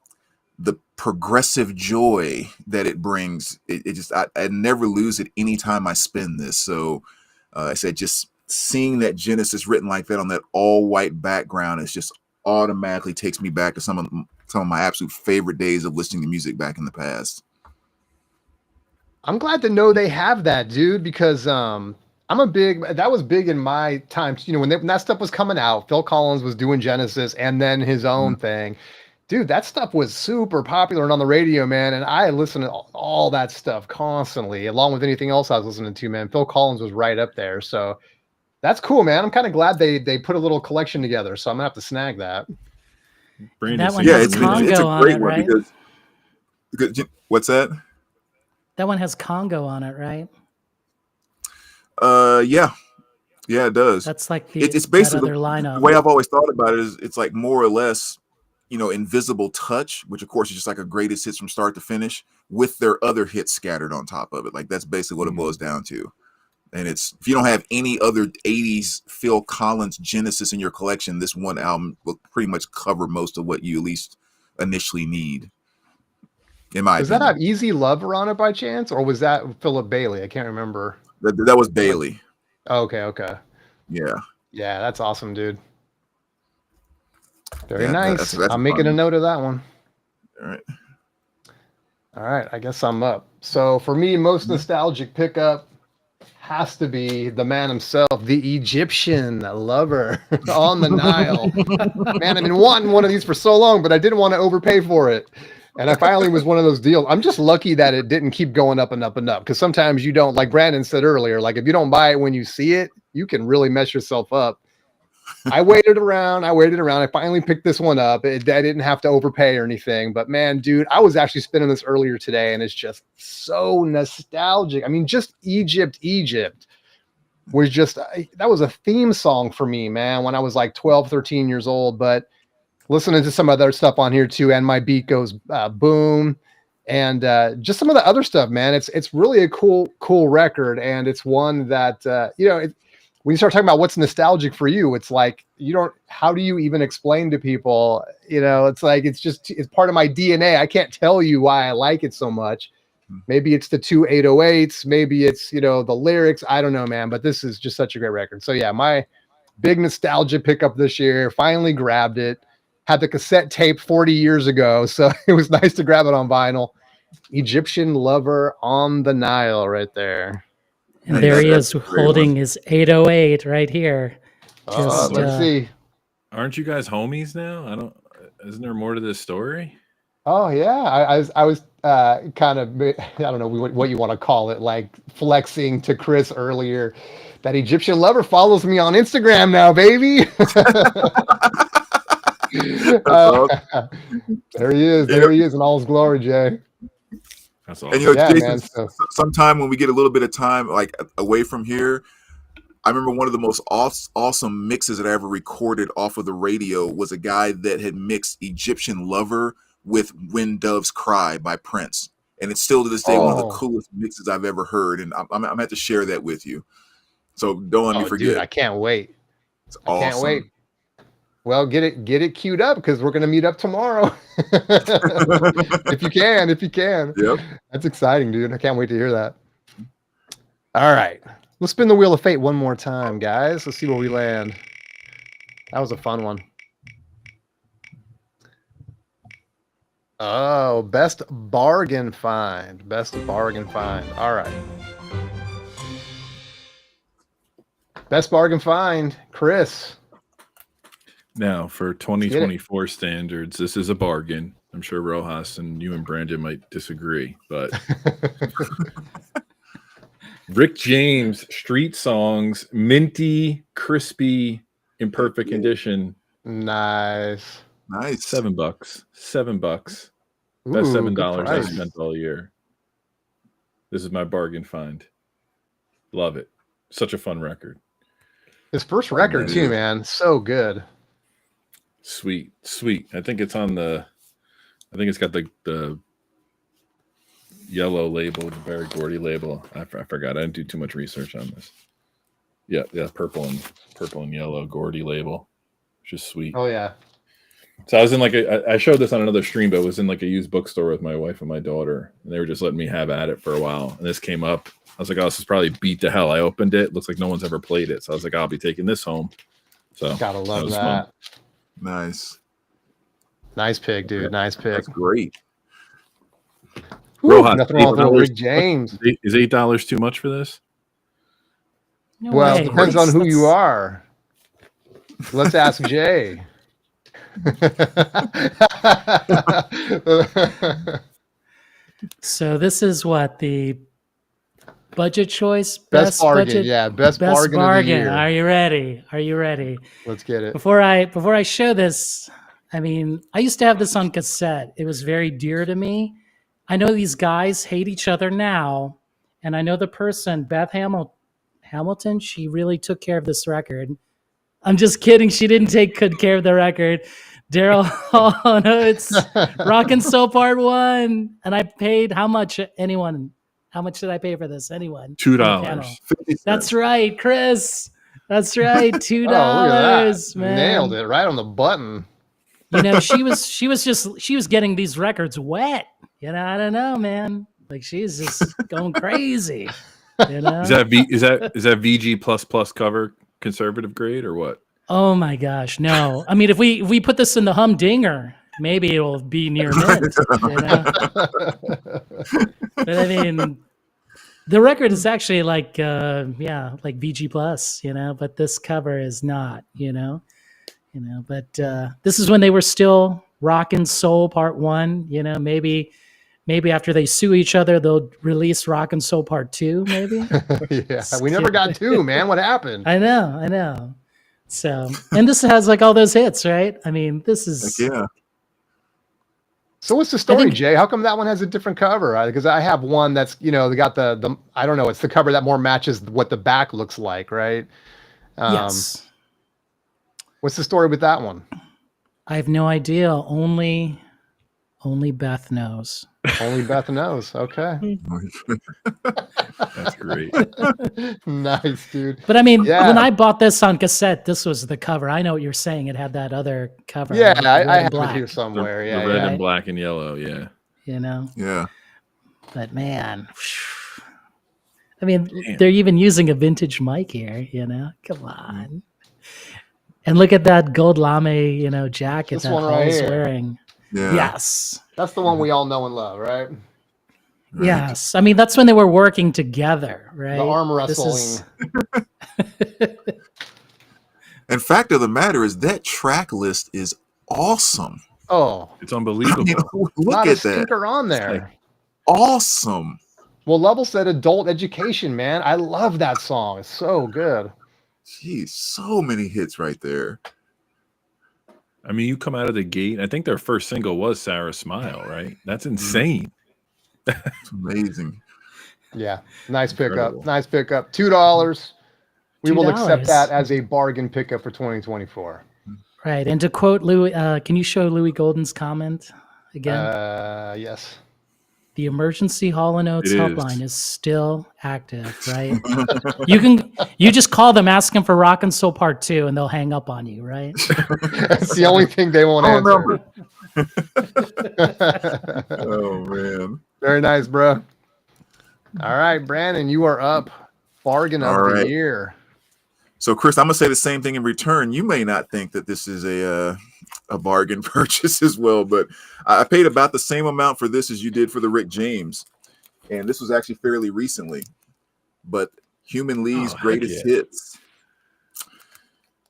progressive joy that it brings. It just I never lose it anytime I spin this. So I said, just seeing that Genesis written like that on that all white background is just automatically takes me back to some of my absolute favorite days of listening to music back in the past. I'm glad to know they have that, dude, because that was big in my time. You know, when that stuff was coming out, Phil Collins was doing Genesis and then his own thing. Dude, that stuff was super popular and on the radio, man. And I listened to all that stuff constantly, along with anything else I was listening to, man. Phil Collins was right up there. So that's cool, man. I'm kind of glad they put a little collection together. So I'm gonna have to snag that. Brandon, That one Yeah, has it's Congo a on great it, one right? because what's that? That one has Congo on it, right? Yeah, it does. That's like It's that basically other the lineup. way I've always thought about it is it's like more or less, Invisible Touch, which of course is just like a greatest hits from start to finish with their other hits scattered on top of it. Like that's basically what it boils down to. And it's if you don't have any other 80s Phil Collins Genesis in your collection, this one album will pretty much cover most of what you at least initially need. In my Does that opinion. have Easy Lover on it by chance, or was that Philip Bailey? I can't remember. That was Bailey. Okay. Yeah. Yeah, that's awesome, dude. Very Yeah, nice. that's I'm making a fun. note of that one. All right. All right, I guess I'm up. So for me, most nostalgic pickup has to be the man himself, the Egyptian Lover on the Nile. Man, I've been wanting one of these for so long, but I didn't want to overpay for it. And I finally was one of those deals. I'm just lucky that it didn't keep going up and up and up, because sometimes you don't, like Brandon said earlier, like if you don't buy it when you see it, you can really mess yourself up. I waited around. I finally picked this one up. I didn't have to overpay or anything. But man, dude, I was actually spinning this earlier today, and it's just so nostalgic. I mean, just Egypt was just, that was a theme song for me, man, when I was like 12, 13 years old. But listening to some other stuff on here too, and my beat goes boom. And just some of the other stuff, man. It's really a cool record. And it's one that, when you start talking about what's nostalgic for you, it's like, how do you even explain to people, it's like, it's part of my DNA. I can't tell you why I like it so much. Maybe it's the 2 808s, maybe it's, the lyrics. I don't know, man, but this is just such a great record. So yeah, my big nostalgia pickup this year, finally grabbed it, had the cassette tape 40 years ago. So it was nice to grab it on vinyl. Egyptian Lover on the Nile right there. And there he is holding his 808 right here. Let's see. Aren't you guys homies now? Isn't there more to this story? Oh yeah, I was kind of, I don't know what you want to call it, like flexing to Chris earlier. That Egyptian Lover follows me on Instagram now, baby. There he is in all his glory, Jay. That's awesome. And Yeah, Jason, man, so sometime when we get a little bit of time, like away from here, I remember one of the most awesome mixes that I ever recorded off of the radio was a guy that had mixed Egyptian Lover with When Doves Cry by Prince. And it's still to this day one of the coolest mixes I've ever heard. And I'm going to have to share that with you. So don't let me forget. Dude, I can't wait. It's awesome. Can't wait. Well, get it queued up, because we're going to meet up tomorrow. If you can. Yep. That's exciting, dude. I can't wait to hear that. All right. Let's spin the wheel of fate one more time, guys. Let's see where we land. That was a fun one. Oh, best bargain find. All right. Best bargain find, Chris. Now, for 2024 standards, this is a bargain. I'm sure Rojas and you and Brandon might disagree, but Rick James Street Songs, minty, crispy, in perfect condition. Nice. $7. $7. Best $7 I spent all year. This is my bargain find. Love it. Such a fun record. His first record too, man. So good. Sweet. I think it's got the yellow label, the very Gordy label. I forgot. I didn't do too much research on this. Yeah, purple and yellow Gordy label. Just sweet. Oh yeah. So I was in I showed this on another stream, but it was in like a used bookstore with my wife and my daughter, and they were just letting me have at it for a while. And this came up. I was like, oh, this is probably beat to hell. I opened it. Looks like no one's ever played it. So I was like, I'll be taking this home. So gotta love that. Nice. Nice pick, dude. Nice pick. That's great. Whew, Rojas, nothing wrong with little $8. Rick James. Is $8 too much for this? No Well, way. it depends on who you Let's- are. Let's ask Jay. So this is what the budget choice, Best bargain, budget, yeah, best best bargain of the year. Are you ready? Are you ready? Let's get it. Before I show this, I mean, I used to have this on cassette. It was very dear to me. I know these guys hate each other now, and I know the person, Beth Hamilton, she really took care of this record. I'm just kidding. She didn't take good care of the record. Daryl, oh no, it's Rock and Soul Part 1. And I paid how much? Anyone? How much did I pay for this? Anyone? $2. That's right, Chris. That's right. $2, Oh, look at that. man. Nailed it right on the button. You know, she was getting these records wet. You know, I don't know, man. Like she's just going crazy. You know? Is that VG plus cover conservative grade or what? Oh my gosh, no. I mean, if we put this in the humdinger, maybe it will be near mint. You know? But I mean, the record is actually like like VG plus, you know, but this cover is not, you know. But this is when they were still Rock and Soul Part 1, you know, maybe after they sue each other, they'll release Rock and Soul Part 2, maybe. Yeah, we never got 2, man. What happened? I know. So, and this has like all those hits, right? I mean, this is Yeah. So what's the story, Jay? How come that one has a different cover? Because I have one that's, you know, they got the I don't know, it's the cover that more matches what the back looks like, right? yes. What's the story with that one? I have no idea. Only Beth knows. Only Beth knows. Okay. That's great. Nice, dude. But I mean, Yeah. when I bought this on cassette, this was the cover. I know what you're saying. It had that other cover. Yeah, like I red have and it black, here somewhere. The Yeah, red yeah. and black and yellow, yeah. you know. Yeah. But man, I mean, Damn. they're even using a vintage mic here. You know, come on. And look at that gold lame, you know, jacket This that one right Hall's here. wearing. Yeah. Yes. That's the one we all know and love, right? Right. Yes. I mean, that's when they were working together, right? The arm This wrestling. And fact of the matter is that track list is awesome. Oh, It's unbelievable. I mean, look not a at that. stinker on there. Awesome. Well, Level said adult education, man. I love that song. It's so good. Jeez, so many hits right there. I mean, you come out of the gate. I think their first single was Sarah Smile, right? That's insane. It's amazing. Yeah. Nice pickup. Incredible. Nice pickup. $2. We will accept $2. that as a bargain pickup for 2024. Right. And to quote Louis, can you show Louis Golden's comment again? Yes. The emergency Hall & Oates It is. helpline is still active, right? you just call them, ask them for Rock and Soul Part 2, and they'll hang up on you, right? That's the only thing they won't answer. Oh man. Very nice, bro. All right, Brandon, you are up. Bargain of All the right. year. So Chris, I'm gonna say the same thing in return. You may not think that this is a bargain purchase as well, but I paid about the same amount for this as you did for the Rick James, and this was actually fairly recently. But Human Lee's heck greatest yeah. hits.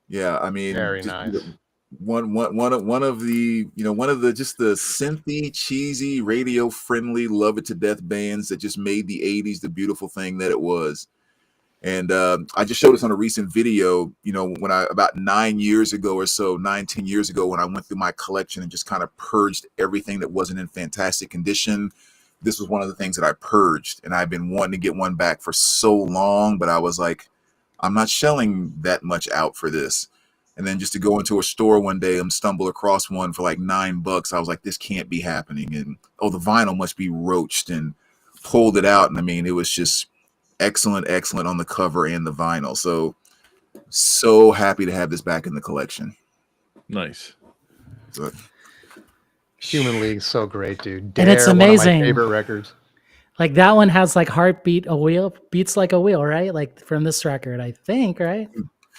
Yeah, I mean, Very just, nice. One of the just the synthy, cheesy, radio friendly, love it to death bands that just made the '80s the beautiful thing that it was. And I just showed this on a recent video, you know, when about 9 years ago or so, 10 years ago, when I went through my collection and just kind of purged everything that wasn't in fantastic condition. This was one of the things that I purged, and I've been wanting to get one back for so long, but I was like, I'm not shelling that much out for this. And then just to go into a store one day and stumble across one for like $9, I was like, this can't be happening. And oh, the vinyl must be roached, and pulled it out. And I mean, it was just excellent on the cover and the vinyl. So happy to have this back in the collection. Nice. So, Human League, so great, dude. And it's Dare, one of my amazing. favorite records. Like that one has like heartbeat a wheel, beats like a wheel, right? Like from this record, I think, right?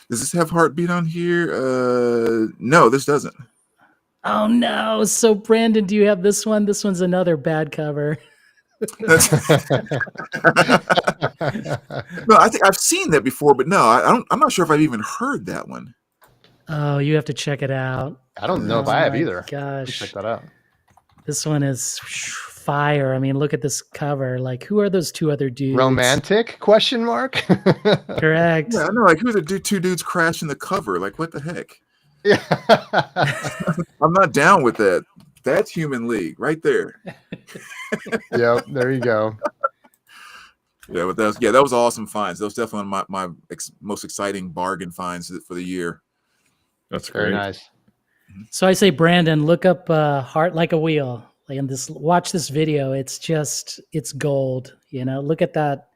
does this have Heartbeat on here? No, this doesn't. Oh no. So Brandon, do you have this one? This one's another bad cover. No, I think I've seen that before, but no, I don't. I'm not sure if I've even heard that one. Oh, you have to check it out. I don't know if Oh I have my either. Check gosh. that out. This one is fire. I mean, look at this cover. Like, who are those two other dudes? Romantic? Question mark. Correct. Yeah, I know. Like, who's the two dudes crashing the cover? Like, what the heck? Yeah. I'm not down with that. That's Human League right there. Yep. There you go. Yeah, but that was awesome finds. That was definitely my most exciting bargain finds for the year. That's Very great. nice. So I say, Brandon, look up "Heart Like a Wheel." Like, watch this video. It's gold. You know, look at that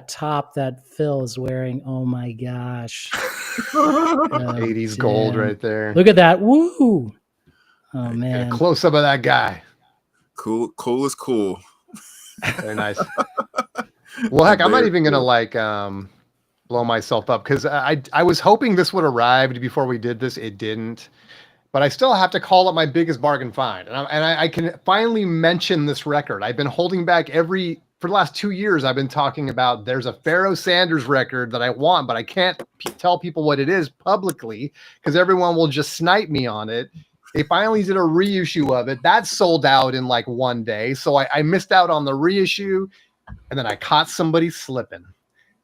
top that Phil is wearing. Oh my gosh. 80s gold damn. right there. Look at that. Woo. Oh Get a man. close up of that guy. Cool is cool. Very nice. Well, heck, I'm not even gonna like blow myself up because I was hoping this would arrive before we did this. It didn't, but I still have to call it my biggest bargain find, and I can finally mention this record. I've been holding back for the last 2 years. I've been talking about there's a Pharoah Sanders record that I want, but I can't tell people what it is publicly because everyone will just snipe me on it. They finally did a reissue of it. That sold out in like one day, so I missed out on the reissue. And then I caught somebody slipping.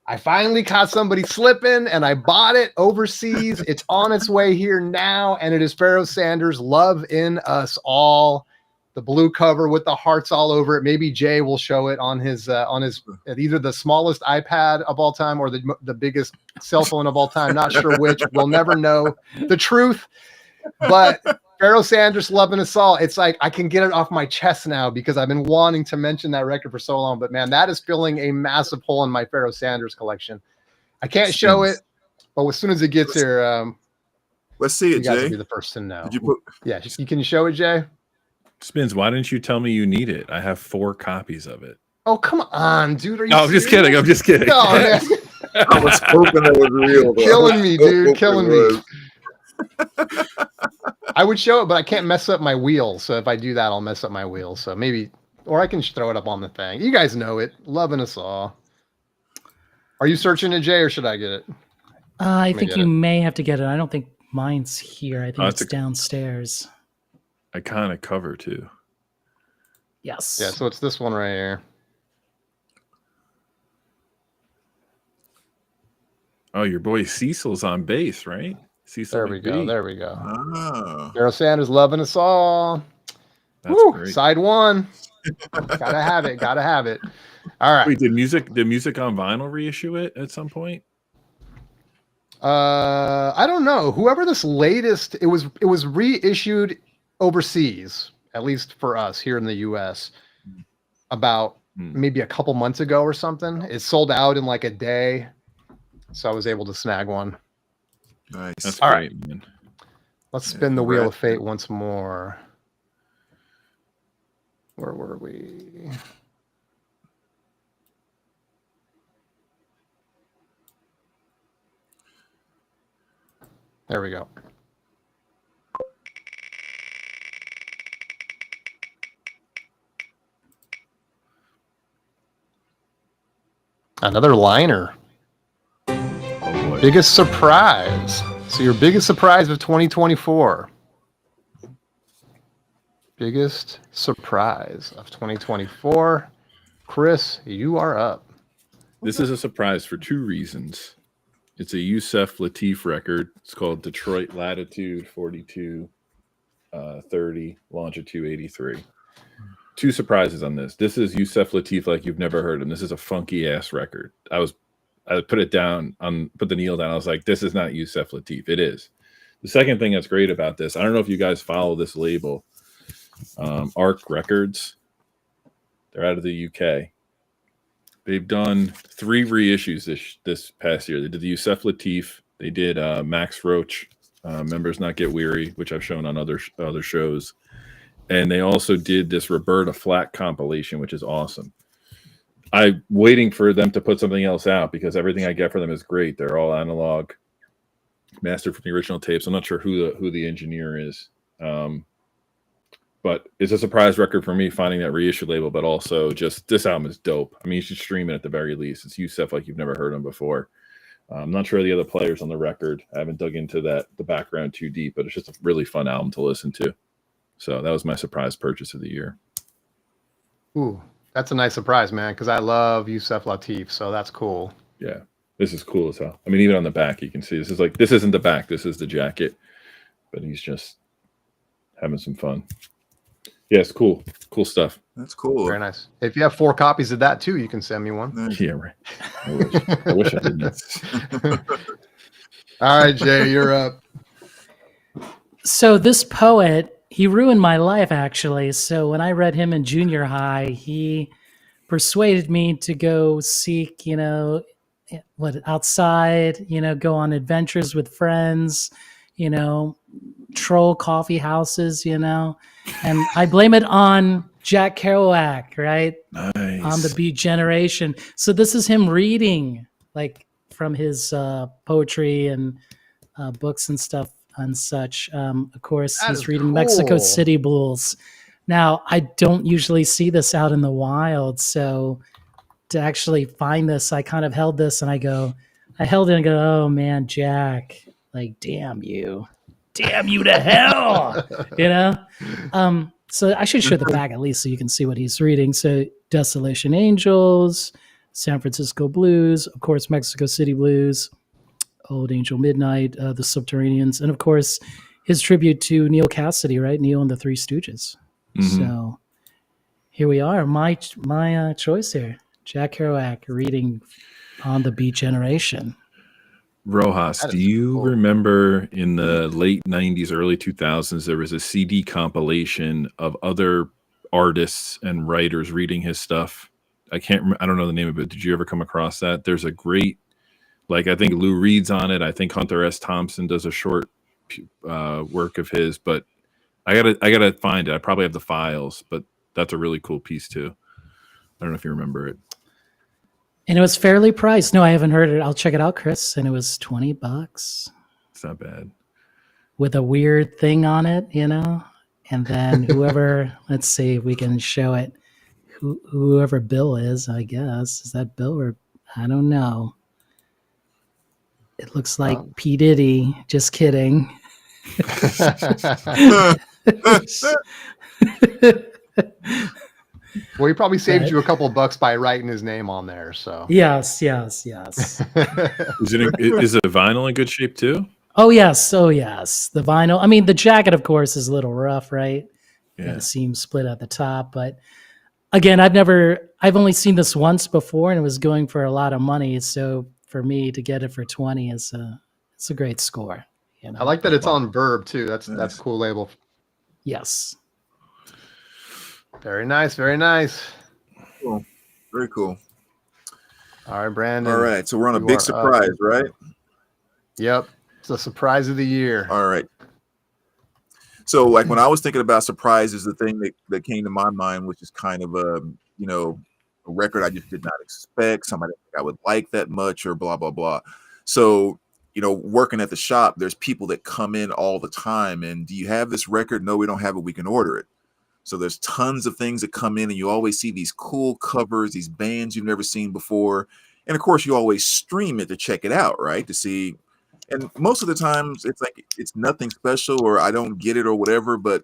I finally caught somebody slipping and I bought it overseas. It's on its way here now. And it is Pharoah Sanders' Love in Us All. The blue cover with the hearts all over it. Maybe Jay will show it on his either the smallest iPad of all time or the biggest cell phone of all time. Not sure which. We'll never know the truth. But Pharoah Sanders, Loving Us All. It's like I can get it off my chest now because I've been wanting to mention that record for so long. But man, that is filling a massive hole in my Pharoah Sanders collection. I can't show it, but as soon as it gets here, let's see it, you guys Jay. will be the first to know. Did you put? Yeah, you can show it, Jay. Spins, why didn't you tell me you need it? I have 4 copies of it. Oh, come on, dude. Are you No, I'm just kidding. I'm just kidding. No, man. I was hoping that was real. Though. Killing me, dude. Killing me. I would show it, but I can't mess up my wheels. So if I do that, I'll mess up my wheels. So maybe, or I can throw it up on the thing. You guys know it. Loving Us All. Are you searching it, Jay, or should I get it? I think you may have to get it. I don't think mine's here. I think it's a downstairs. iconic cover too. Yes. Yeah, so it's this one right here. Oh, your boy Cecil's on bass, right? Cecil. There we go. McBee. There we go. Oh. Pharoah Sanders, Loving Us All. That's Woo, great. side one. Gotta have it. Gotta have it. All right. Wait, did music on vinyl reissue it at some point? I don't know. Whoever this latest, it was reissued overseas, at least for us here in the US, about maybe a couple months ago or something. It sold out in like a day. So I was able to snag one. Nice. That's All great, right. man. Let's spin the wheel of fate once more. Where were we? There we go. Another liner. Oh boy. Biggest surprise. So your biggest surprise of 2024. Biggest surprise of 2024. Chris, you are up. This is a surprise for 2 reasons. It's a Yusef Lateef record. It's called Detroit Latitude 42 30 Longitude 83. 2 surprises on this. This is Yusef Lateef like you've never heard him. This is a funky ass record. I put it down put the needle down. I was like, this is not Yusef Lateef. It is. The second thing that's great about this, I don't know if you guys follow this label, Arc Records. They're out of the UK. They've done 3 reissues this past year. They did the Yusef Lateef. They did Max Roach, Members Not Get Weary, which I've shown on other shows. And they also did this Roberta Flack compilation, which is awesome. I'm waiting for them to put something else out because everything I get from them is great. They're all analog, mastered from the original tapes. I'm not sure who the engineer is. But But it's a surprise record for me finding that reissue label, but also just this album is dope. I mean, you should stream it at the very least. It's Yusef like you've never heard him before. I'm not sure of the other players on the record. I haven't dug into the background too deep, but it's just a really fun album to listen to. So that was my surprise purchase of the year. Ooh, that's a nice surprise, man, because I love Yusef Lateef, so that's cool. Yeah, this is cool as hell. I mean, even on the back, you can see this isn't the back, this is the jacket, but he's just having some fun. Yeah, it's cool. Cool stuff. That's cool. Very nice. If you have 4 copies of that too, you can send me one. Yeah, right. I wish I didn't. All right, Jay, you're up. So this poet, he ruined my life, actually. So when I read him in junior high, he persuaded me to go seek, outside, go on adventures with friends, troll coffee houses, and I blame it on Jack Kerouac, right? Nice. On the Beat Generation. So this is him reading, like, from his poetry and books and stuff and such. Of course, That he's is reading cool. Mexico City Blues. Now, I don't usually see this out in the wild, so to actually find this, I kind of held this and I held it and go, oh man, Jack, like, damn you to hell, So I should show the back at least so you can see what he's reading. So Desolation Angels, San Francisco Blues, of course, Mexico City Blues, Old Angel Midnight, The Subterraneans, and of course, his tribute to Neil Cassidy, right? Neil and the Three Stooges. Mm-hmm. So here we are. My choice here. Jack Kerouac reading On the Beat Generation. Rojas, do you remember in the late 90s, early 2000s, there was a CD compilation of other artists and writers reading his stuff? I don't know the name of it. Did you ever come across that? There's a great, like, I think Lou Reed's on it. I think Hunter S. Thompson does a short work of his, but I gotta find it. I probably have the files, but that's a really cool piece too. I don't know if you remember it. And it was fairly priced. No, I haven't heard it. I'll check it out, Chris. And it was $20. It's not bad. With a weird thing on it, And then whoever, let's see if we can show it. Whoever Bill is, I guess. Is that Bill or I don't know. It looks like P. Diddy. Just kidding. Well, he probably saved you a couple bucks by writing his name on there. So Yes. Is it vinyl in good shape too? Oh yes. The vinyl. I mean, the jacket, of course, is a little rough, right? Yeah. The seam split at the top, but again, I've only seen this once before, and it was going for a lot of money. So for me to get it for 20 it's a great score. I like that it's on Verb too. That's a cool label. Yes. Very nice. Very nice. Cool. Very cool. All right, Brandon. All right. So we're on a big surprise, right? Yep. It's a surprise of the year. All right. So, like, when I was thinking about surprises, the thing that came to my mind, which is kind of a record I just did not expect, somebody I would like that much, or blah, blah, blah. So, working at the shop, there's people that come in all the time. And do you have this record? No, we don't have it. We can order it. So there's tons of things that come in, and you always see these cool covers, these bands you've never seen before. And of course, you always stream it to check it out, right? To see. And most of the times it's like it's nothing special, or I don't get it or whatever. But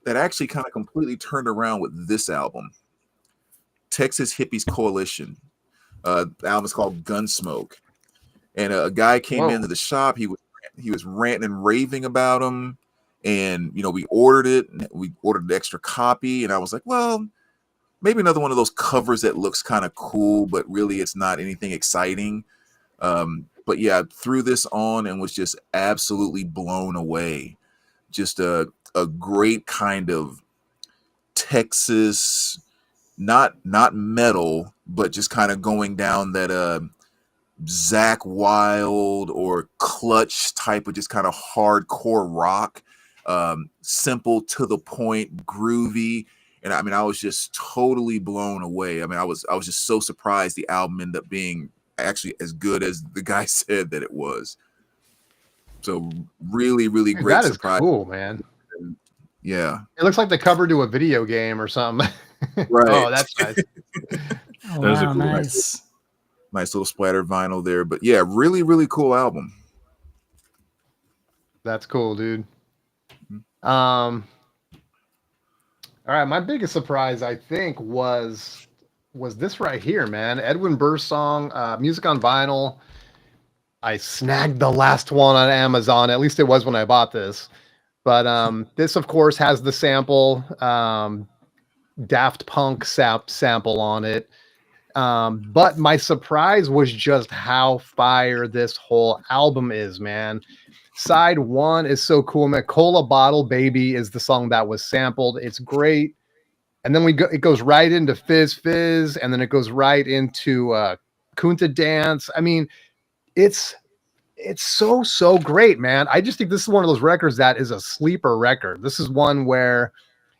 that actually kind of completely turned around with this album, Texas Hippies Coalition. The album is called Gunsmoke. And a guy came into the shop. He was ranting and raving about him. And, we ordered it. And we ordered the extra copy. And I was like, well, maybe another one of those covers that looks kind of cool, but really it's not anything exciting. But yeah, threw this on and was just absolutely blown away. Just a great kind of Texas, not metal, but just kind of going down that Zakk Wylde or Clutch type of just kind of hardcore rock. Simple, to the point, groovy. And I mean, I was just totally blown away. I mean, I was just so surprised the album ended up being actually as good as the guy said that it was. So really, really great That surprise. Is cool, man. And, Yeah. It looks like the cover to a video game or something. Right. Oh, that's nice. Oh, That was a wow, cool- nice. Nice little splatter vinyl there. But yeah, really, really cool album. That's cool, dude. Mm-hmm. All right, my biggest surprise, I think, was this right here, man. Edwin Birdsong, music on vinyl. I snagged the last one on Amazon. At least it was when I bought this. But this, of course, has the sample, Daft Punk sample on it. But my surprise was just how fire this whole album is, man. Side one is so cool, man. Cola Bottle Baby is the song that was sampled. It's great. And then it goes right into Fizz Fizz, and then it goes right into Kunta Dance. I mean, it's so great, man. I just think this is one of those records that is a sleeper record. This is one where,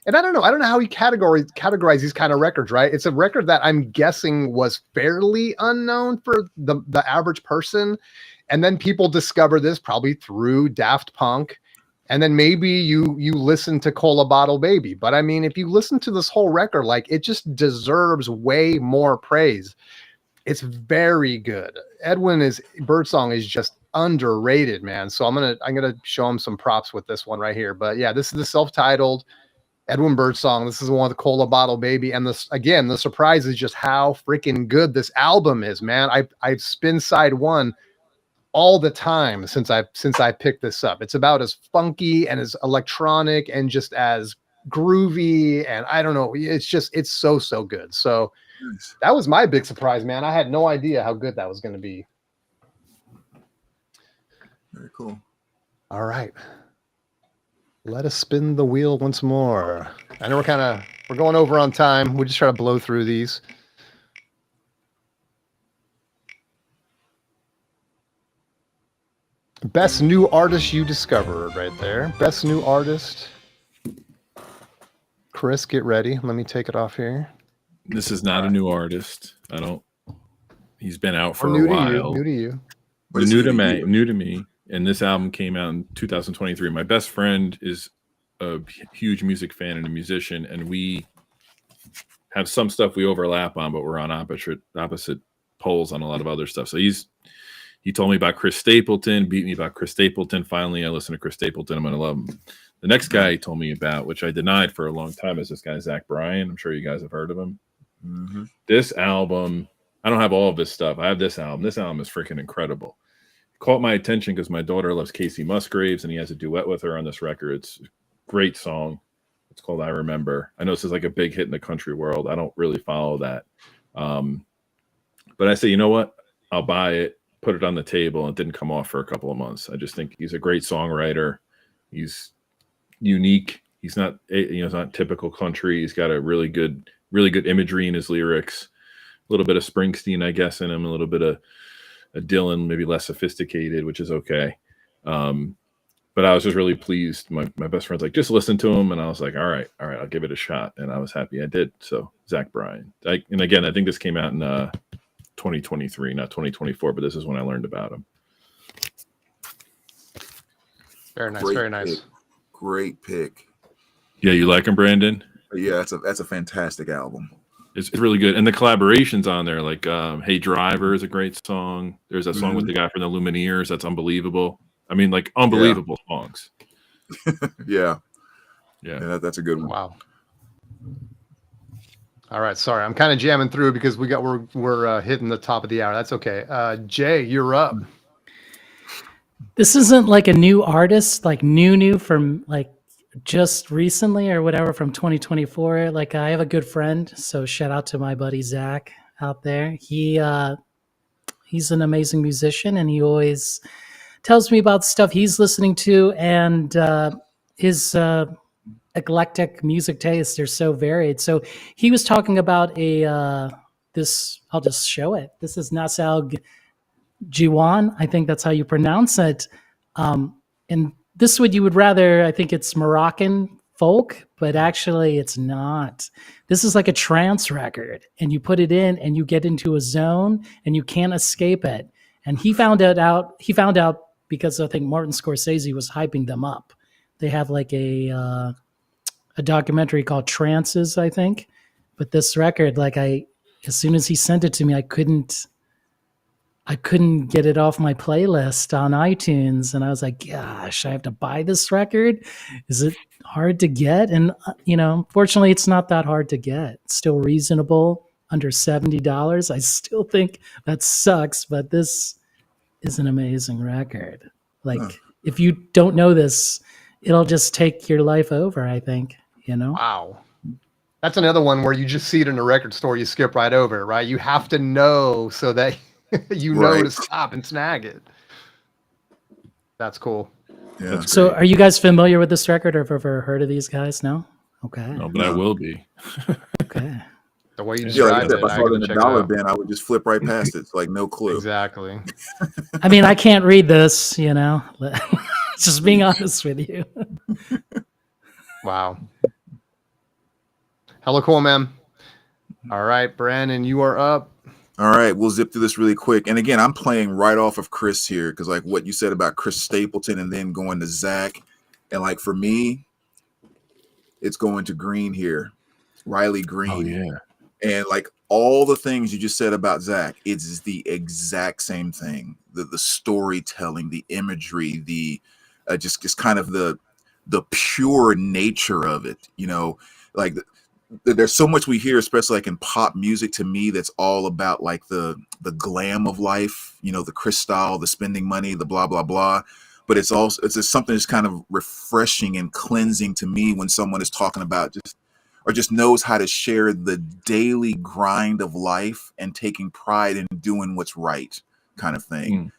and I don't know how he categorize these kind of records, right? It's a record that I'm guessing was fairly unknown for the average person, and then people discover this probably through Daft Punk, and then maybe you listen to Cola Bottle Baby. But I mean, if you listen to this whole record, like, it just deserves way more praise. It's very good. Birdsong is just underrated, man. So I'm gonna show him some props with this one right here. But yeah, this is the self-titled Edwin Birdsong. This is one with the Cola Bottle Baby. And this, again, the surprise is just how freaking good this album is, man. I've spin side one all the time since I picked this up. It's about as funky and as electronic and just as groovy, and I don't know, it's so good. So that was my big surprise, man. I had no idea how good that was going to be. Very cool. All right, let us spin the wheel once more. I know we're going over on time. We just try to blow through these. Best new artist you discovered right there. Best new artist. Chris, get ready. Let me take it off here. This is not a new artist. He's been out for new a while. New to you. New to me. And this album came out in 2023. My best friend is a huge music fan and a musician, and we have some stuff we overlap on, but we're on opposite poles on a lot of other stuff. So he told me about Chris Stapleton, beat me about Chris Stapleton. Finally, I listened to Chris Stapleton. I'm going to love him. The next guy he told me about, which I denied for a long time, is this guy, Zach Bryan. I'm sure you guys have heard of him. Mm-hmm. This album, I don't have all of this stuff. I have this album. This album is freaking incredible. It caught my attention because my daughter loves Casey Musgraves, and he has a duet with her on this record. It's a great song. It's called I Remember. I know this is like a big hit in the country world. I don't really follow that. But I say, you know what? I'll buy it, put it on the table, and it didn't come off for a couple of months. I just think he's a great songwriter. He's unique. He's not, it's not typical country. He's got a really good imagery in his lyrics. A little bit of Springsteen, I guess, in him. A little bit of a Dylan, maybe less sophisticated, which is okay. But I was just really pleased. My best friend's like, just listen to him, and I was like, all right, I'll give it a shot, and I was happy I did. So Zach Bryan. And again, I think this came out in 2023, not 2024, but this is when I learned about him. Very nice, very nice. Great pick. Yeah, you like him, Brandon? Yeah, that's a fantastic album. It's really good. And the collaborations on there, like Hey Driver is a great song. There's that song with the guy from the Lumineers. That's unbelievable. I mean, like, unbelievable songs. Yeah, that's a good one. Wow. All right, sorry, I'm kind of jamming through because we're hitting the top of the hour. That's okay. Jay, you're up. This isn't like a new artist, like new from like just recently or whatever from 2024. Like, I have a good friend, so shout out to my buddy Zach out there. He's an amazing musician, and he always tells me about stuff he's listening to, and his eclectic music tastes are so varied. So he was talking about this. I'll just show it. This is Nasal Jiwan. I think that's how you pronounce it. And this would, you would rather, I think it's Moroccan folk, but actually it's not. This is like a trance record, and you put it in and you get into a zone and you can't escape it. And he found out because I think Martin Scorsese was hyping them up. They have like a a documentary called Trances, I think. But this record, like as soon as he sent it to me, I couldn't get it off my playlist on iTunes. And I was like, gosh, I have to buy this record. Is it hard to get? And, fortunately, it's not that hard to get. It's still reasonable, under $70. I still think that sucks, but this is an amazing record. Like, if you don't know this, it'll just take your life over, I think, Wow. That's another one where you just see it in a record store, you skip right over it, right? You have to know so that you know Right. to stop and snag it. That's cool. Yeah. That's So great. are you guys familiar with this record or have ever heard of these guys? No? Okay. No, but I will be. Okay. The way you Yeah, like described I said, if it, I I saw it gotta in the check it dollar out. bin, I would just flip right past it. It's like no clue. Exactly. I mean, I can't read this, just being honest with you. Wow. Hella cool, man. All right, Brandon, you are up. All right, we'll zip through this really quick. And again, I'm playing right off of Chris here because, like, what you said about Chris Stapleton and then going to Zach, and like for me, it's going to Green here, Riley Green. Oh yeah. And like all the things you just said about Zach, it's the exact same thing. The storytelling, the imagery, the just kind of the pure nature of it. Like there's so much we hear, especially like in pop music. To me, that's all about like the glam of life. The crystal, the spending money, the blah blah blah. But it's just something that's kind of refreshing and cleansing to me when someone is talking about just knows how to share the daily grind of life and taking pride in doing what's right, kind of thing.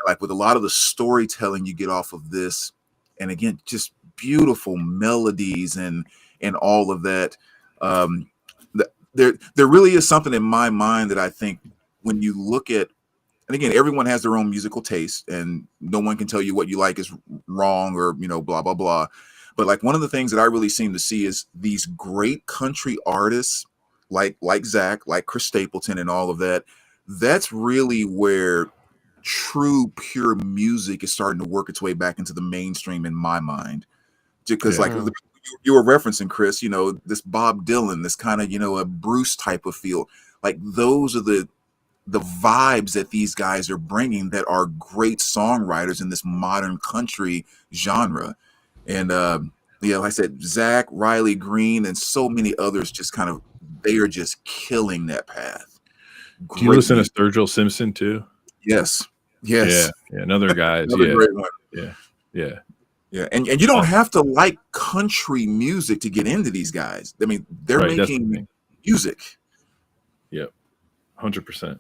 Like with a lot of the storytelling you get off of this, and again, just beautiful melodies and all of that. There really is something in my mind that I think when you look at, and again, everyone has their own musical taste, and no one can tell you what you like is wrong or blah blah blah. But like one of the things that I really seem to see is these great country artists like Zach, like Chris Stapleton and all of that. That's really where true pure music is starting to work its way back into the mainstream in my mind. Because like you were referencing, Chris, this Bob Dylan, this kind of, a Bruce type of feel. Like those are the vibes that these guys are bringing that are great songwriters in this modern country genre. And like I said, Zach, Riley Green, and so many others they are just killing that path. Do you listen to Sturgill Simpson too? Yes. Yeah, another guy. Another great one. Yeah. And you don't have to like country music to get into these guys. I mean, they're making music. Yep. 100%.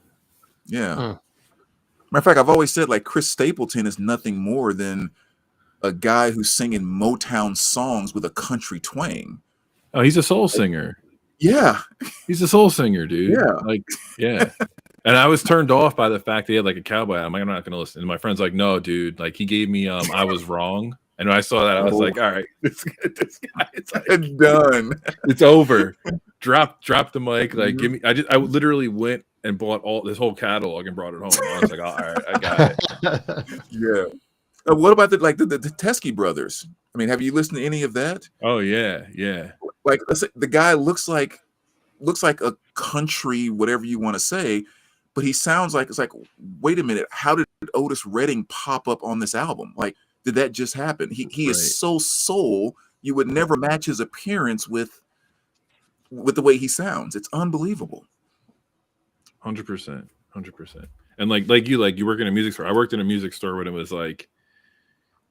Yeah. Matter of fact, I've always said like Chris Stapleton is nothing more than a guy who's singing Motown songs with a country twang. Oh, he's a soul singer. Yeah. He's a soul singer, dude. Yeah. Like, yeah. And I was turned off by the fact that he had like a cowboy. I'm like, I'm not going to listen. And my friend's like, no, dude. Like he gave me, I Was Wrong. And when I saw that, I was like, all right, this guy, it's like, done. It's over. Drop the mic. Like, give me, I literally went and bought this whole catalog and brought it home. I was like, all right, I got it. Yeah. What about the Teskey brothers? I mean, have you listened to any of that? Oh yeah. Like, let's say the guy looks like a country, whatever you want to say, but he sounds like, it's like, wait a minute, how did Otis Redding pop up on this album? Like, did that just happen? He is so soul, you would never match his appearance with the way he sounds. It's unbelievable. 100%. And like you work in a music store. I worked in a music store when it was like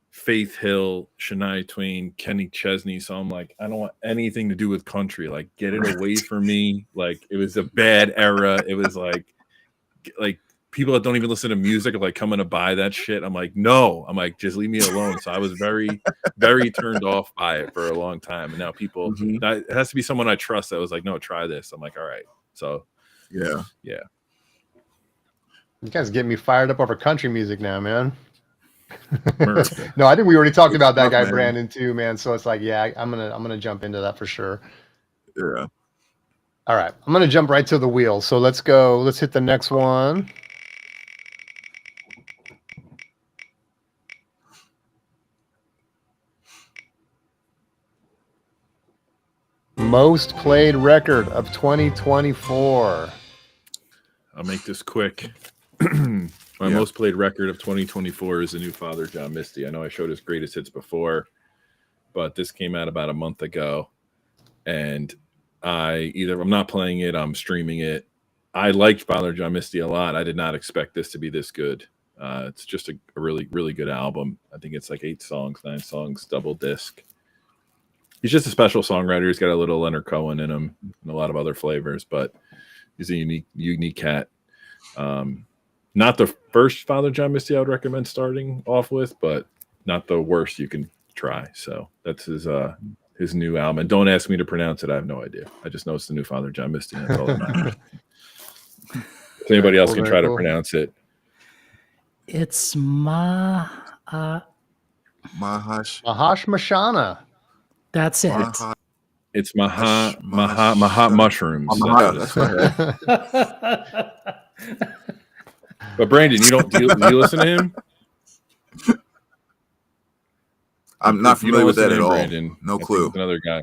Faith Hill, Shania Twain, Kenny Chesney. So I'm like, I don't want anything to do with country. Like, get it away from me. Like, it was a bad era. It was like people that don't even listen to music are like coming to buy that shit. I'm like, no. I'm like, just leave me alone. So I was very, very turned off by it for a long time. And now people, it has to be someone I trust that was like, no, try this. I'm like, all right. So yeah. You guys get me fired up over country music now, man. No, I think we already talked about that guy, man. Brandon, too, man. So it's like, yeah, I'm gonna jump into that for sure. Yeah. All right, I'm gonna jump right to the wheel. So let's go. Let's hit the next one. most played record of 2024. I'll make this quick. My most played record of 2024 is the new Father John Misty. I know I showed his greatest hits before, but this came out about a month ago, and I'm not playing it, I'm streaming it. I liked Father John Misty a lot. I did not expect this to be this good. It's just a really, really good album. I think it's like 9 songs, double disc. He's just a special songwriter. He's got a little Leonard Cohen in him and a lot of other flavors, but he's a unique cat. Not the first Father John Misty I would recommend starting off with, but not the worst you can try. So that's his new album. And don't ask me to pronounce it. I have no idea. I just know it's the new Father John Misty. And that's all that matters. If anybody else can try to pronounce it. It's Mahash Mashana. That's it. It's Maha Mushrooms. That's right. But Brandon, do you listen to him? I'm not familiar with that at all. Brandon, No clue. Another guy.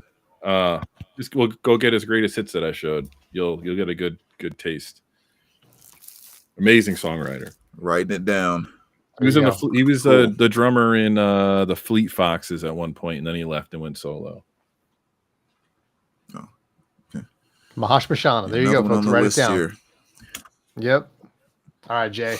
Just we'll go get his greatest hits that I showed. You'll get a good taste. Amazing songwriter. Writing it down. He was the drummer in the Fleet Foxes at one point, and then he left and went solo. Oh, okay. Mahash Mashana. There you go, folks. Write it down. Here. Yep. All right, Jay.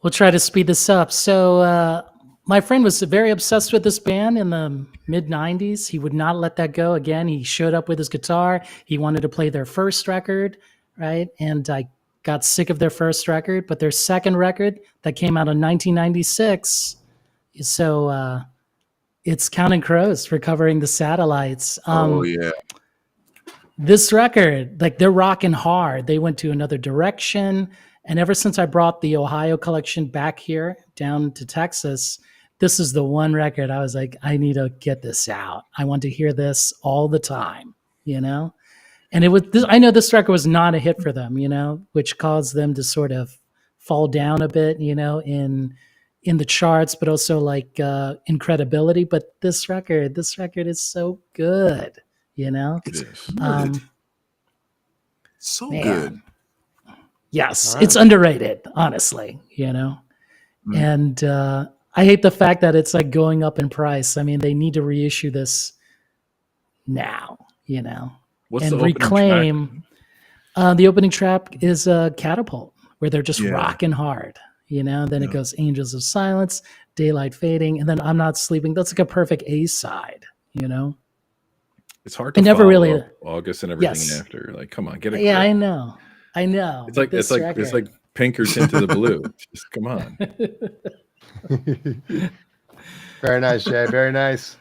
We'll try to speed this up. So my friend was very obsessed with this band in the mid-90s. He would not let that go. Again, he showed up with his guitar. He wanted to play their first record, right? And I got sick of their first record, but their second record that came out in 1996. So it's Counting Crows, Recovering the Satellites. Oh, yeah. This record, like, they're rocking hard. They went to another direction. And ever since I brought the Ohio collection back here down to Texas, this is the one record I was like, I need to get this out. I want to hear this all the time, you know? And I know this record was not a hit for them, you know, which caused them to sort of fall down a bit, you know, in the charts, but also like in credibility. But this record is so good, you know? It's good. So man. Good. Yes, right. It's underrated, honestly, you know? And I hate the fact that it's like going up in price. I mean, they need to reissue this now, you know? And reclaim. The opening track is Catapult, where they're just rocking hard, you know? Then it goes Angels of Silence, Daylight Fading, and then I'm Not Sleeping. That's like a perfect A side, you know? It's hard to follow really August and everything after. Like, come on, get it. Yeah, I know. It's like Pinkerton to the blue. Just come on. Very nice, Jay. Very nice.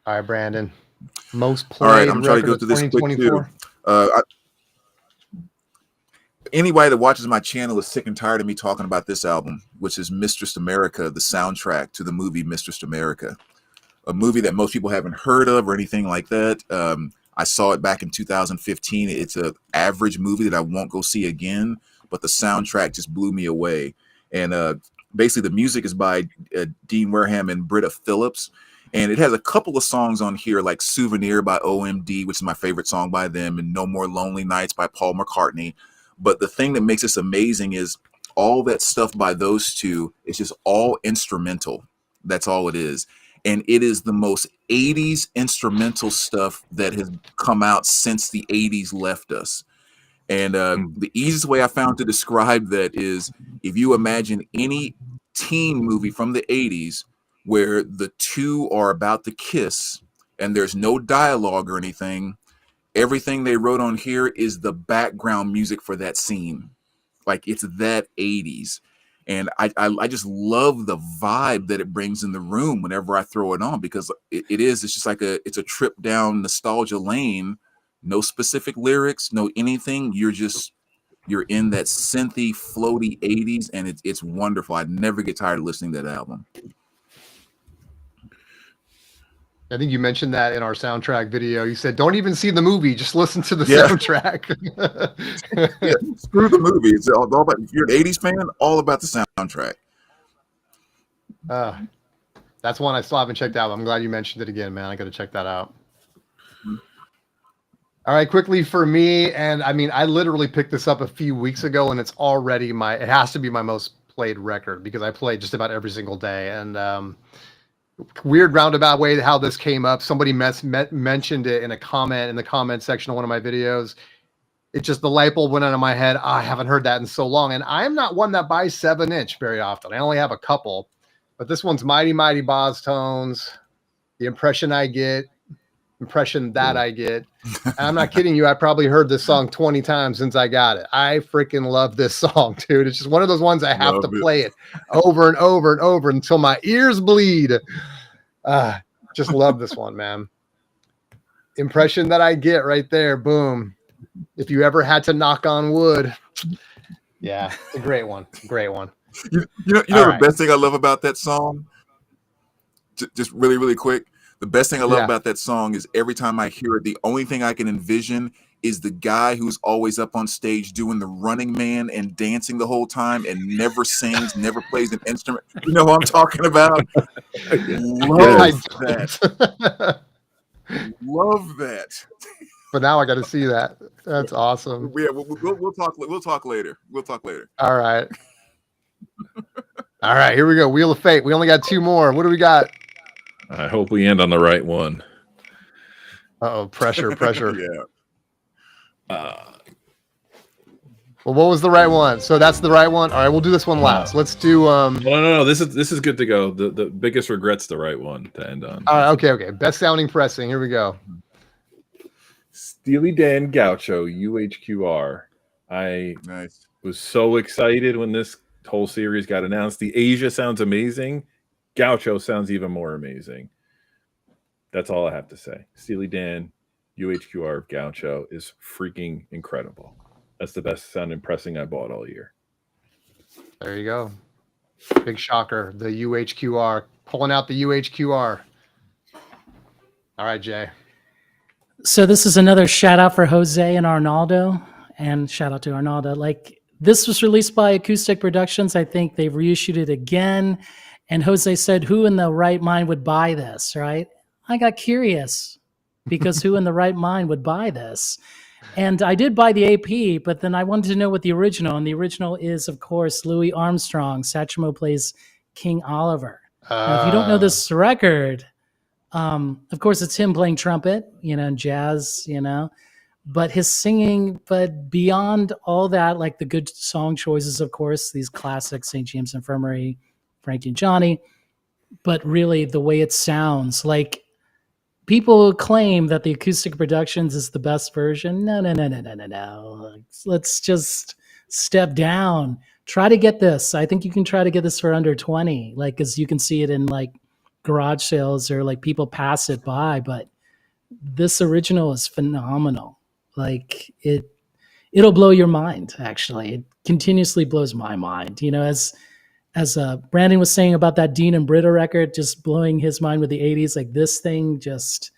All right, Brandon. Most played. All right, I'm trying to go through this quick too. Anybody that watches my channel is sick and tired of me talking about this album, which is Mistress America, the soundtrack to the movie Mistress America, a movie that most people haven't heard of or anything like that. I saw it back in 2015. It's an average movie that I won't go see again, but the soundtrack just blew me away. And basically, the music is by Dean Wareham and Britta Phillips. And it has a couple of songs on here, like Souvenir by OMD, which is my favorite song by them, and No More Lonely Nights by Paul McCartney. But the thing that makes this amazing is all that stuff by those two is just all instrumental. That's all it is. And it is the most 80s instrumental stuff that has come out since the 80s left us. And the easiest way I found to describe that is if you imagine any teen movie from the 80s where the two are about to kiss and there's no dialogue or anything, everything they wrote on here is the background music for that scene. Like, it's that 80s. And I just love the vibe that it brings in the room whenever I throw it on, because it's just like it's a trip down nostalgia lane. No specific lyrics, no anything. You're in that synthy, floaty 80s, and it's wonderful. I never get tired of listening to that album. I think you mentioned that in our soundtrack video. You said, don't even see the movie, just listen to the soundtrack. Screw the movie. It's all about, if you're an 80s fan, all about the soundtrack. That's one I still haven't checked out. I'm glad you mentioned it again, man. I got to check that out. All right, quickly for me, and I mean, I literally picked this up a few weeks ago, and it's already it has to be my most played record because I play just about every single day. And weird roundabout way how this came up. Somebody mentioned it in a comment in the comment section of one of my videos. It just, the light bulb went on in my head. I haven't heard that in so long. And I'm not one that buys 7-inch very often. I only have a couple, but this one's Mighty Mighty Boss Tones. The impression I get. And I'm not kidding you. I probably heard this song 20 times since I got it. I freaking love this song, dude. It's just one of those ones I have to play it over and over and over until my ears bleed. Just love this one, man. Impression that I get right there. Boom. If you ever had to knock on wood. Yeah, it's a great one. Great one. You know the best thing I love about that song? Just really, really quick. The best thing I love about that song is every time I hear it, the only thing I can envision is the guy who's always up on stage doing the Running Man and dancing the whole time and never sings, never plays an instrument. You know what I'm talking about? Love that. Love that. But now I got to see that. That's awesome. Yeah, we'll talk. We'll talk later. We'll talk later. All right. All right. Here we go. Wheel of Fate. We only got 2 more. What do we got? I hope we end on the right one. Uh-oh, pressure. Yeah. Well, what was the right one? So that's the right one. All right, we'll do this one last. Let's do No. This is good to go. The biggest regret's the right one to end on. All right, okay. Best sounding pressing. Here we go. Steely Dan Gaucho UHQR. I was so excited when this whole series got announced. The Asia sounds amazing. Gaucho sounds even more amazing. That's all I have to say. Steely Dan UHQR Gaucho is freaking incredible. That's the best sounding pressing I bought all year. There you go. Big shocker. The UHQR. Pulling out the UHQR. All right, Jay. So this is another shout out for Jose and Arnaldo, and shout out to Arnaldo. Like, this was released by Acoustic Productions. I think they've reissued it again. And Jose said, who in the right mind would buy this, right? I got curious because who in the right mind would buy this? And I did buy the AP, but then I wanted to know what the original, and the original is, of course, Louis Armstrong. Satchmo plays King Oliver. Now, if you don't know this record, of course, it's him playing trumpet, and jazz, but his singing, but beyond all that, like the good song choices, of course, these classics, St. James Infirmary, Frankie and Johnny, but really the way it sounds, like people claim that the Acoustic Productions is the best version. No. Let's just step down. Try to get this. I think you can try to get this for under 20, like, because you can see it in like garage sales or like people pass it by, but this original is phenomenal. Like it'll blow your mind. Actually, it continuously blows my mind, as Brandon was saying about that Dean and Britta record, just blowing his mind with the 80s, like this thing just,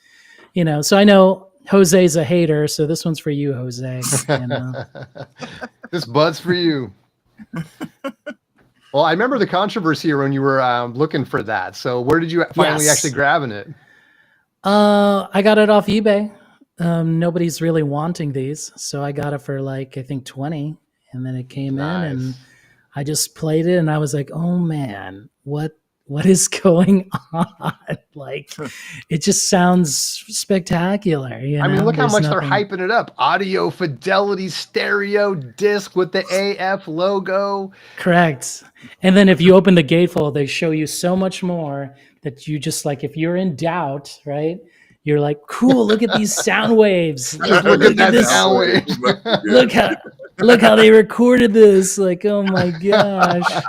so I know Jose's a hater, so this one's for you, Jose. This bud's for you. Well, I remember the controversy when you were looking for that. So where did you finally actually grabbing it? I got it off eBay. Nobody's really wanting these, so I got it for like, I think 20, and then it came in and I just played it and I was like, oh man, what is going on? Like, it just sounds spectacular. I mean, look how much they're hyping it up. Audio fidelity, stereo disc with the AF logo. Correct. And then if you open the gatefold, they show you so much more that you just like, if you're in doubt, right? You're like, cool, look at these sound waves. Look at that sound waves. Look how they recorded this. Like, oh my gosh,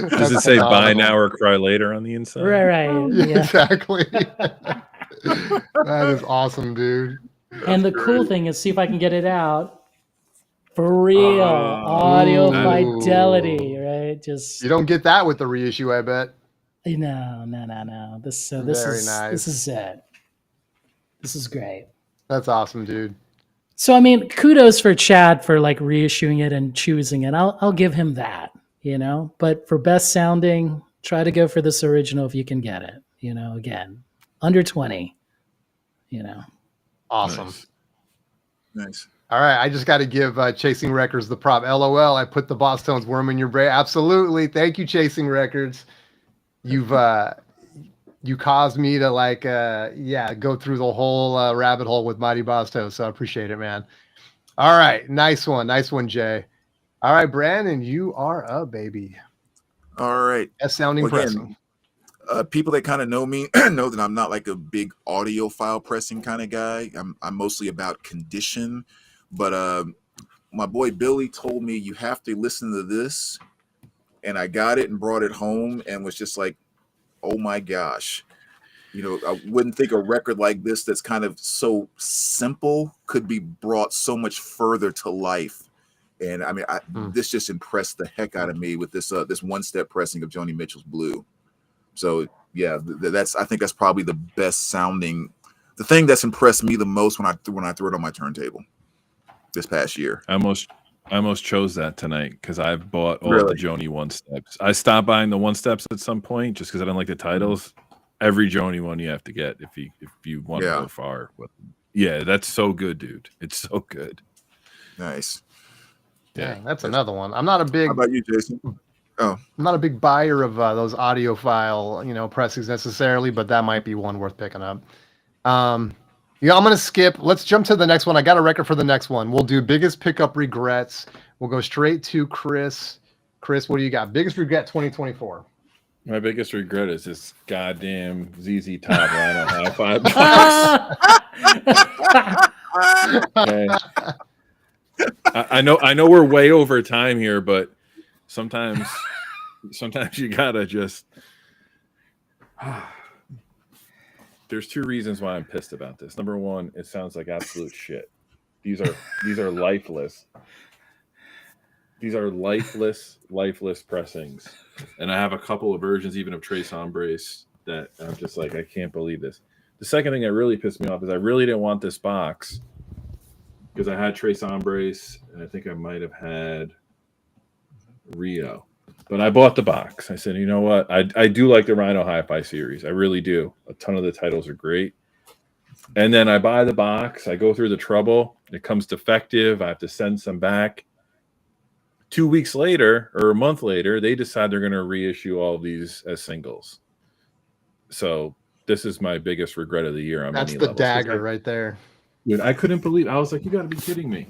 Does it say buy now or cry later on the inside? Right. Yeah. Exactly. That is awesome, dude. And the cool thing is, see if I can get it out. For real, audio fidelity, right? Just you don't get that with the reissue, I bet. No. This is nice. This is it. This is great. That's awesome, dude. So I mean, kudos for Chad for like reissuing it and choosing it. I'll give him that, But for best sounding, try to go for this original if you can get it. Again, under 20. Awesome. Nice. All right, I just got to give Chasing Records the prop. LOL, I put the Boss Tones worm in your brain. Absolutely. Thank you, Chasing Records. You've you caused me to go through the whole rabbit hole with Mighty Boss Tones, so I appreciate it, man. All right, nice one, Jay. All right, Brandon, you are up, baby. All right. Best sounding pressing. People that kind of know me know that I'm not like a big audiophile pressing kind of guy. I'm mostly about condition, but my boy Billy told me you have to listen to this, and I got it and brought it home and was just like, oh my gosh. You know, I wouldn't think a record like this that's kind of so simple could be brought so much further to life. And I mean, this just impressed the heck out of me with this one-step pressing of Joni Mitchell's Blue. So yeah, I think that's probably the best sounding, the thing that's impressed me the most when I threw it on my turntable this past year. I almost chose that tonight because I've bought all the Joni one steps. I stopped buying the one steps at some point just because I don't like the titles. Every Joni one you have to get if you want to go far with them. Yeah, that's so good, dude. It's so good. Nice. Yeah, that's another one. I'm not a big. How about you, Jason? Oh, I'm not a big buyer of those audiophile, pressings necessarily, but that might be one worth picking up. I'm gonna skip. Let's jump to the next one. I got a record for the next one. We'll do biggest pickup regrets. We'll go straight to Chris. Chris, what do you got? Biggest regret 2024. My biggest regret is this goddamn ZZ Top Rhino Hi-Fi box. Okay. I know we're way over time here, but sometimes you gotta just. There's two reasons why I'm pissed about this. Number one, it sounds like absolute shit. These are lifeless. These are lifeless pressings. And I have a couple of versions even of Tres Hombres that I'm just like, I can't believe this. The second thing that really pissed me off is I really didn't want this box because I had Tres Hombres and I think I might have had Rio. But I bought the box. I said, you know what? I do like the Rhino Hi-Fi series. I really do. A ton of the titles are great. And then I buy the box. I go through the trouble. It comes defective. I have to send some back. 2 weeks later or a month later, they decide they're going to reissue all of these as singles. So this is my biggest regret of the year. That's the dagger right there. Dude, I couldn't believe. I was like, you got to be kidding me.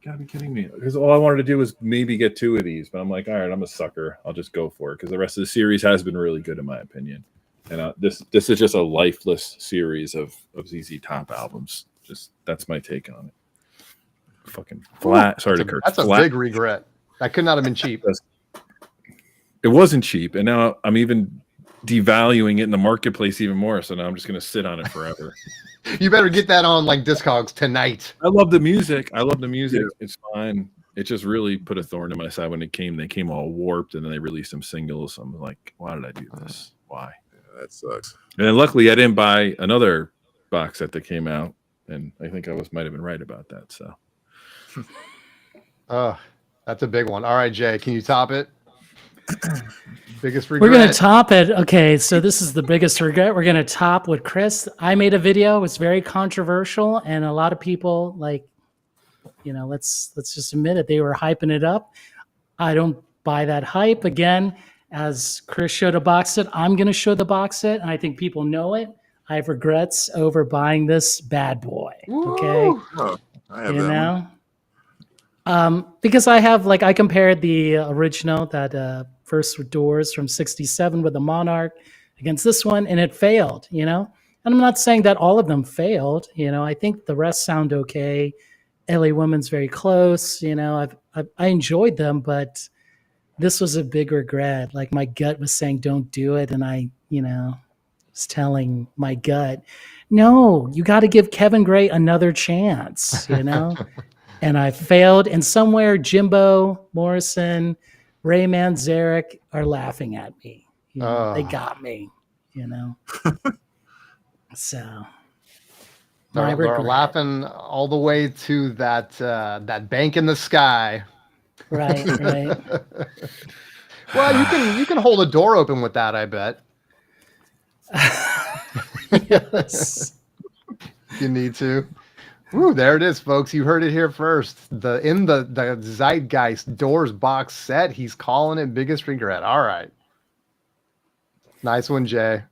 Because all I wanted to do was maybe get 2 of these. But I'm like, all right, I'm a sucker. I'll just go for it. Because the rest of the series has been really good in my opinion. And this is just a lifeless series of ZZ Top albums. Just that's my take on it. Fucking flat. Ooh, sorry to curse. That's a big regret. That could not have been cheap. It wasn't cheap, and now I'm even devaluing it in the marketplace even more. So now I'm just going to sit on it forever. You better get that on like Discogs tonight. I love the music. Yeah. It's fine. It just really put a thorn in my side when it came. They came all warped, and then they released some singles. So I'm like, why did I do this? Why? Yeah, that sucks. And then luckily, I didn't buy another box set that came out, and I think I might have been right about that. So. That's a big one. All right, Jay, can you top it? Biggest regret. We're going to top it. Okay, so this is the biggest regret. We're going to top with Chris. I made a video. It was very controversial, and a lot of people, let's just admit it. They were hyping it up. I don't buy that hype. Again, as Chris showed a box set, I'm going to show the box set, and I think people know it. I have regrets over buying this bad boy. Okay? Oh, I have that one. Because I compared the original, that first Doors from '67 with the Monarch against this one, and it failed, And I'm not saying that all of them failed, I think the rest sound okay. LA Woman's very close, I enjoyed them, but this was a big regret. Like my gut was saying, don't do it. And I, was telling my gut, no, you got to give Kevin Gray another chance, And I failed. And somewhere Jimbo, Morrison, Ray Manzarek are laughing at me. They got me, So they're laughing all the way to that bank in the sky. Right. Well, you can hold a door open with that, I bet. Yes. You need to. Ooh, there it is, folks. You heard it here first. The Zeitgeist Doors box set. He's calling it biggest regret. All right. Nice one, Jay.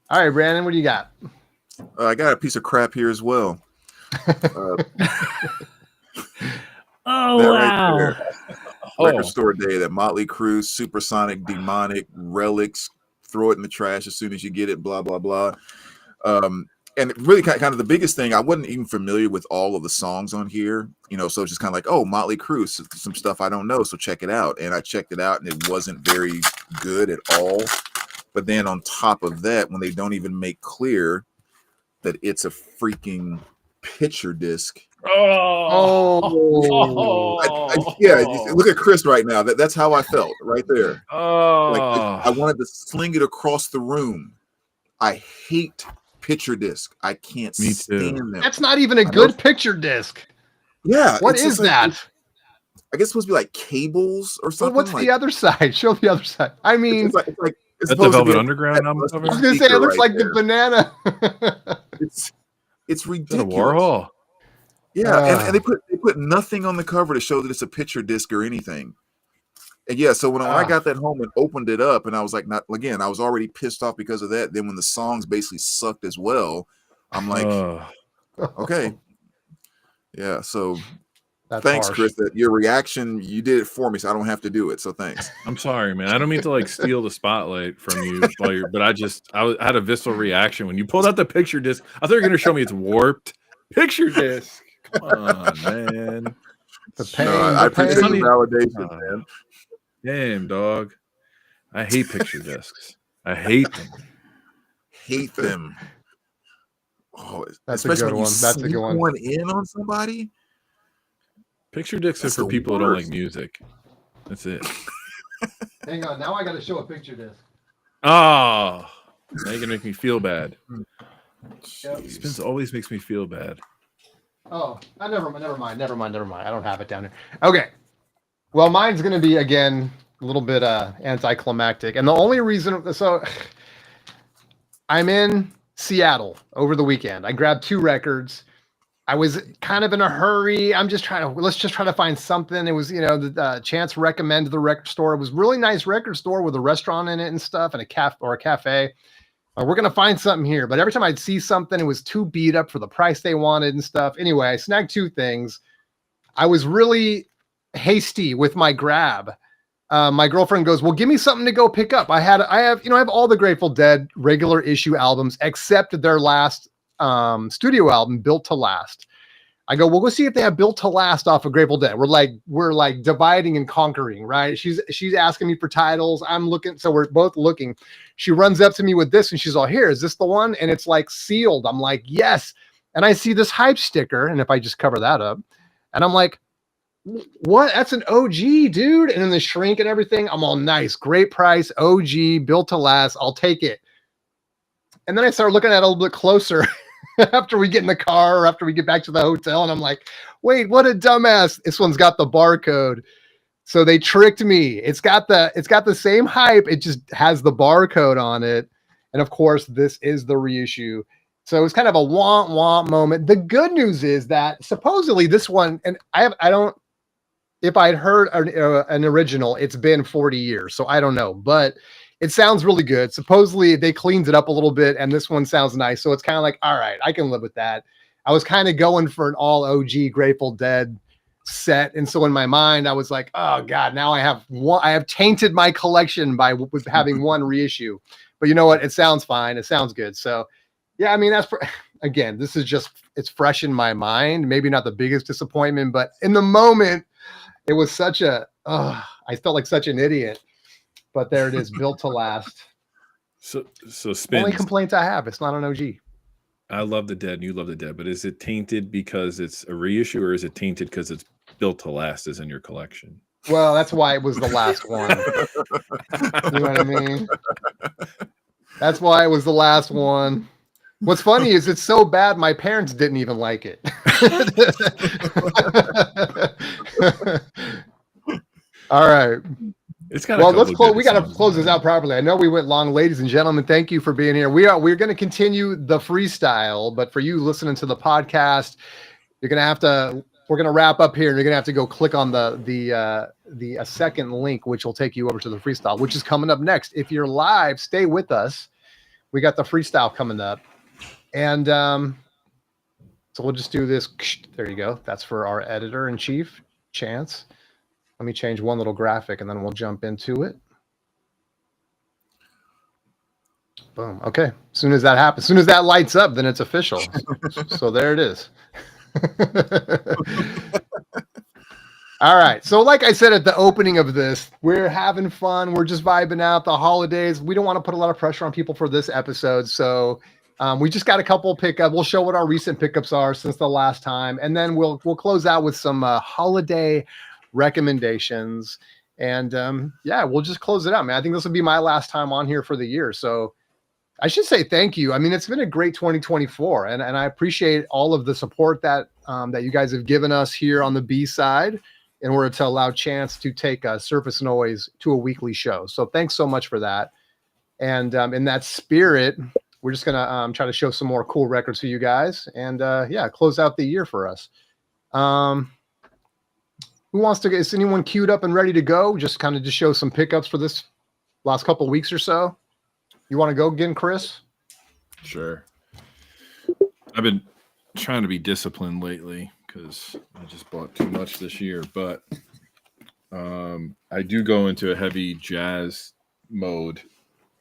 All right, Brandon, what do you got? I got a piece of crap here as well. Oh, That wow. right there. Record Store Day, that Motley Crue, Supersonic, Demonic, Relics, throw it in the trash as soon as you get it, blah, blah, blah. And really kind of the biggest thing, I wasn't even familiar with all of the songs on here, so it's just kind of like, oh, Motley Crue, some stuff I don't know, so check it out. And I checked it out, and it wasn't very good at all. But then on top of that, when they don't even make clear that it's a freaking picture disc. Yeah, look at Chris right now. That's how I felt right there. Like I wanted to sling it across the room. I hate picture disc. I can't stand them. That's not even a good picture disc. Yeah. What is that? I guess it's supposed to be like cables or something. Well, what's the other side? Show the other side. I mean, it's like that's the Velvet Underground album cover. I was gonna say it looks like the banana. It's ridiculous. Warhol. Yeah, and they put nothing on the cover to show that it's a picture disc or anything. And yeah, so when I got that home and opened it up, and I was like, I was already pissed off because of that. Then when the songs basically sucked as well, I'm like, okay, yeah. So thanks, harsh. Chris. That your reaction, you did it for me, so I don't have to do it. So thanks. I'm sorry, man. I don't mean to steal the spotlight from you, but I had a visceral reaction when you pulled out the picture disc. I thought you were going to show me it's warped picture disc. Come on, man. The pain. I appreciate the validation, man. Damn, dog. I hate picture discs. I hate them. Hate them. Oh, that's a good one. That's a good one. In on somebody. Picture discs are for people who don't like music. That's it. Hang on. Now I got to show a picture disc. Oh, now you're gonna make me feel bad. Yep. Spins always makes me feel bad. Oh, never mind. I don't have it down here. Okay. Well, mine's going to be, again, a little bit anticlimactic. And the only reason... So, I'm in Seattle over the weekend. I grabbed 2 records. I was kind of in a hurry. Let's just try to find something. It was, Chance recommended the record store. It was a really nice record store with a restaurant in it and stuff and a cafe. We're going to find something here. But every time I'd see something, it was too beat up for the price they wanted and stuff. Anyway, I snagged 2 things. I was really hasty with my grab. My girlfriend goes, well, give me something to go pick up. I have all the Grateful Dead regular issue albums, except their last studio album, Built to Last. I go, well, go see if they have Built to Last off of Grateful Dead. We're like dividing and conquering, right? She's asking me for titles. I'm looking. So we're both looking. She runs up to me with this and she's all, here, is this the one? And it's like sealed. I'm like, yes. And I see this hype sticker. And if I just cover that up and I'm like, what? That's an OG, dude. And then the shrink and everything. I'm all nice. Great price. OG, Built to Last. I'll take it. And then I started looking at it a little bit closer after we get in the car or after we get back to the hotel. And I'm like, wait, what a dumbass. This one's got the barcode. So they tricked me. It's got the same hype. It just has the barcode on it. And of course, this is the reissue. So it's kind of a womp moment. The good news is that supposedly this one, and if I'd heard an original, it's been 40 years. So I don't know, but it sounds really good. Supposedly they cleaned it up a little bit and this one sounds nice. So it's kind of like, all right, I can live with that. I was kind of going for an all OG Grateful Dead set. And so in my mind, I was like, oh God, now I have tainted my collection with having one reissue, but you know what? It sounds fine. It sounds good. So yeah, I mean, again, this is it's fresh in my mind. Maybe not the biggest disappointment, but in the moment it was I felt like such an idiot, but there it is, Built to Last. So Spins. Only complaints I have, it's not an OG. I love the Dead and you love the Dead, but is it tainted because it's a reissue or is it tainted because it's Built to Last is in your collection? Well, that's why it was the last one. You know what I mean? That's why it was the last one. What's funny is it's so bad my parents didn't even like it. All right. It's got let's close. We got to close this out properly. I know we went long, ladies and gentlemen. Thank you for being here. We're going to continue the freestyle, but for you listening to the podcast, You're gonna have to. We're gonna wrap up here, and you're gonna have to go click on the second link, which will take you over to the freestyle, which is coming up next. If you're live, stay with us. We got the freestyle coming up, and so we'll just do this. There you go. That's for our editor in chief, Chance. Let me change one little graphic, and then we'll jump into it. Boom. Okay. As soon as that happens, as soon as that lights up, then it's official. So there it is. All right. So like I said at the opening of this, we're having fun. We're just vibing out the holidays. We don't want to put a lot of pressure on people for this episode. So we just got a couple pickups. We'll show what our recent pickups are since the last time. And then we'll close out with some holiday recommendations. And yeah, we'll just close it out, man. I think this will be my last time on here for the year. So I should say thank you. I mean, it's been a great 2024, and I appreciate all of the support that that you guys have given us here on the B side in order to allow Chance to take Surface Noise to a weekly show. So thanks so much for that. And in that spirit, we're just gonna try to show some more cool records for you guys, and yeah, close out the year for us. Who wants to get? Is anyone queued up and ready to go? Just kind of just show some pickups for this last couple of weeks or so. You want to go again, Chris? Sure. I've been trying to be disciplined lately because I just bought too much this year. But I do go into a heavy jazz mode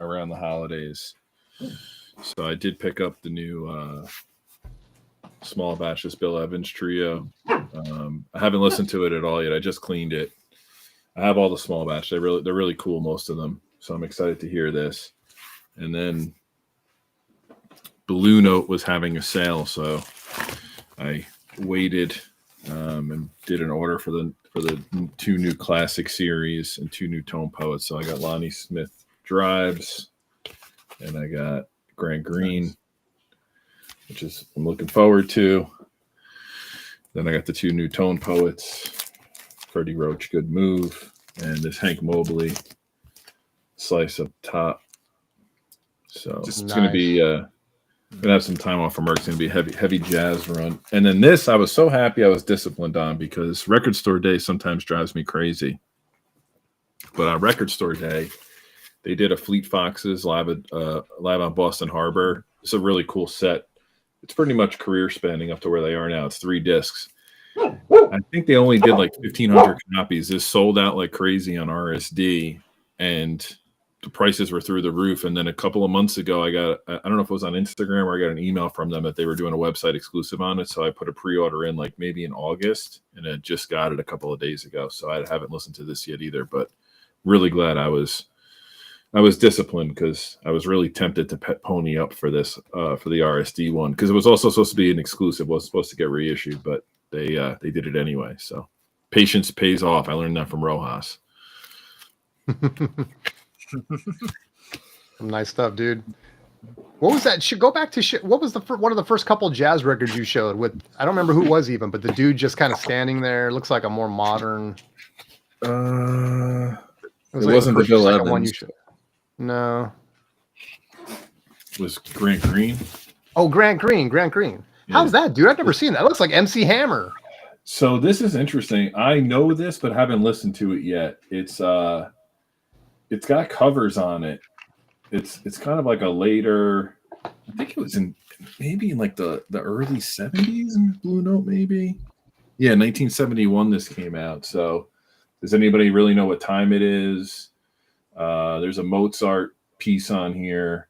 around the holidays. So I did pick up the new Small Batches Bill Evans trio. I haven't listened to it at all yet. I just cleaned it. I have all the small batch. They're really cool, most of them. So I'm excited to hear this. And then Blue Note was having a sale, so I waited and did an order for the 2 new classic series and 2 new tone poets. So I got Lonnie Smith Drives, and I got Grant Green, which is I'm looking forward to. Then I got the 2 new tone poets, Freddie Roach, Good Move, and this Hank Mobley Slice Up Top. So it's going to be going to have some time off from work. It's going to be a heavy jazz run. And then this, I was so happy I was disciplined on because Record Store Day sometimes drives me crazy. But on Record Store Day, they did a Fleet Foxes live on Boston Harbor. It's a really cool set. It's pretty much career spanning up to where they are now. It's 3 discs. I think they only did like 1,500 copies. This sold out like crazy on RSD, and the prices were through the roof. And then a couple of months ago, I don't know if it was on Instagram or I got an email from them that they were doing a website exclusive on it. So I put a pre-order in like maybe in August, and I just got it a couple of days ago. So I haven't listened to this yet either, but really glad I was disciplined because I was really tempted to pet pony up for this, for the RSD one. Cause it was also supposed to be an exclusive. It was supposed to get reissued, but they did it anyway. So patience pays off. I learned that from Rojas. Nice stuff, dude. What was that? Go back to what was one of the first couple jazz records you showed with? I don't remember who it was even, but the dude just kind of standing there. Looks like a more modern. It wasn't the Bill Evans one you showed. No. It was Grant Green. Oh, Grant Green. Yeah. How's that, dude? I've never seen that. It looks like MC Hammer. So this is interesting. I know this, but haven't listened to it yet. It's got covers on it. It's kind of like a later, I think it was maybe in like the early 70s in Blue Note, maybe. Yeah, 1971 this came out. So does anybody really know what time it is? There's a Mozart piece on here.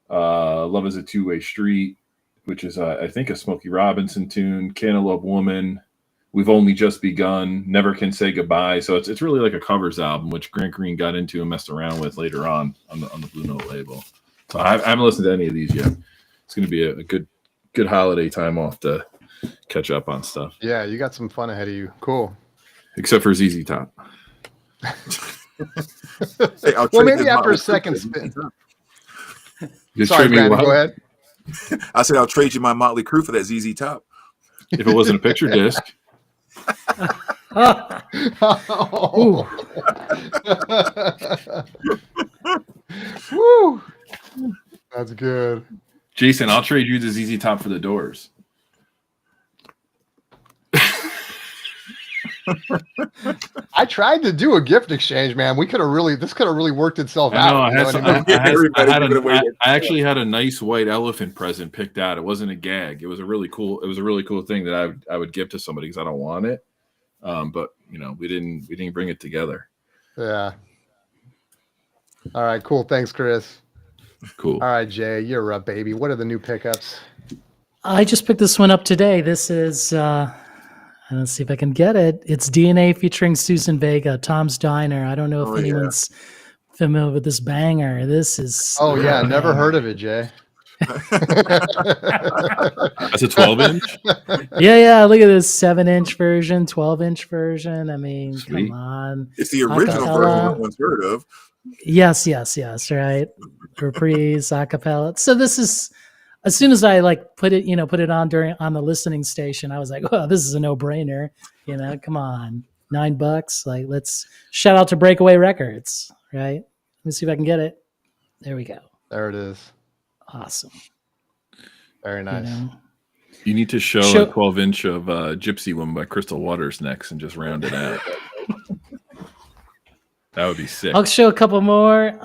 Love is a Two-Way Street, which is I think a Smokey Robinson tune. Cantaloupe Woman. We've Only Just Begun, Never Can Say Goodbye. So it's really like a covers album, which Grant Green got into and messed around with later on the Blue Note label. So I haven't listened to any of these yet. It's going to be a good holiday time off to catch up on stuff. Yeah, you got some fun ahead of you. Cool. Except for ZZ Top. Hey, well, maybe after a second spin. Sorry, Brandon, go ahead. I said I'll trade you my Motley Crue for that ZZ Top. If it wasn't a picture disc. Woo. That's good. Jason, I'll trade you the ZZ Top for the Doors. tried to do a gift exchange, man. This could have really worked itself I know. out. I You had know some, what I mean? I actually had a nice white elephant present picked out. It wasn't a gag. It was a really cool thing that I would give to somebody because I don't want it. But we didn't bring it together. Yeah. All right, cool. Thanks, Chris. Cool. All right, Jay, you're up, baby. What are the new pickups? I just picked this one up today. This is, let's see if I can get it. It's DNA featuring Susan Vega, Tom's Diner. I don't know if anyone's familiar with this banger. This is. Oh, yeah. Never heard of it, Jay. That's a 12-inch? Yeah. Look at this 7-inch version, 12-inch version. I mean, Sweet. Come on. It's the original version no one's heard of. Yes, right. Reprise, acapella. So this is, as soon as I put it on on the listening station, I was like, oh, this is a no-brainer. Come on, $9. Let's shout out to Breakaway Records, right? Let me see if I can get it. There we go. There it is. Awesome. Very nice. You need to show a 12-inch of Gypsy Woman by Crystal Waters next and just round it out. That would be sick. I'll show a couple more.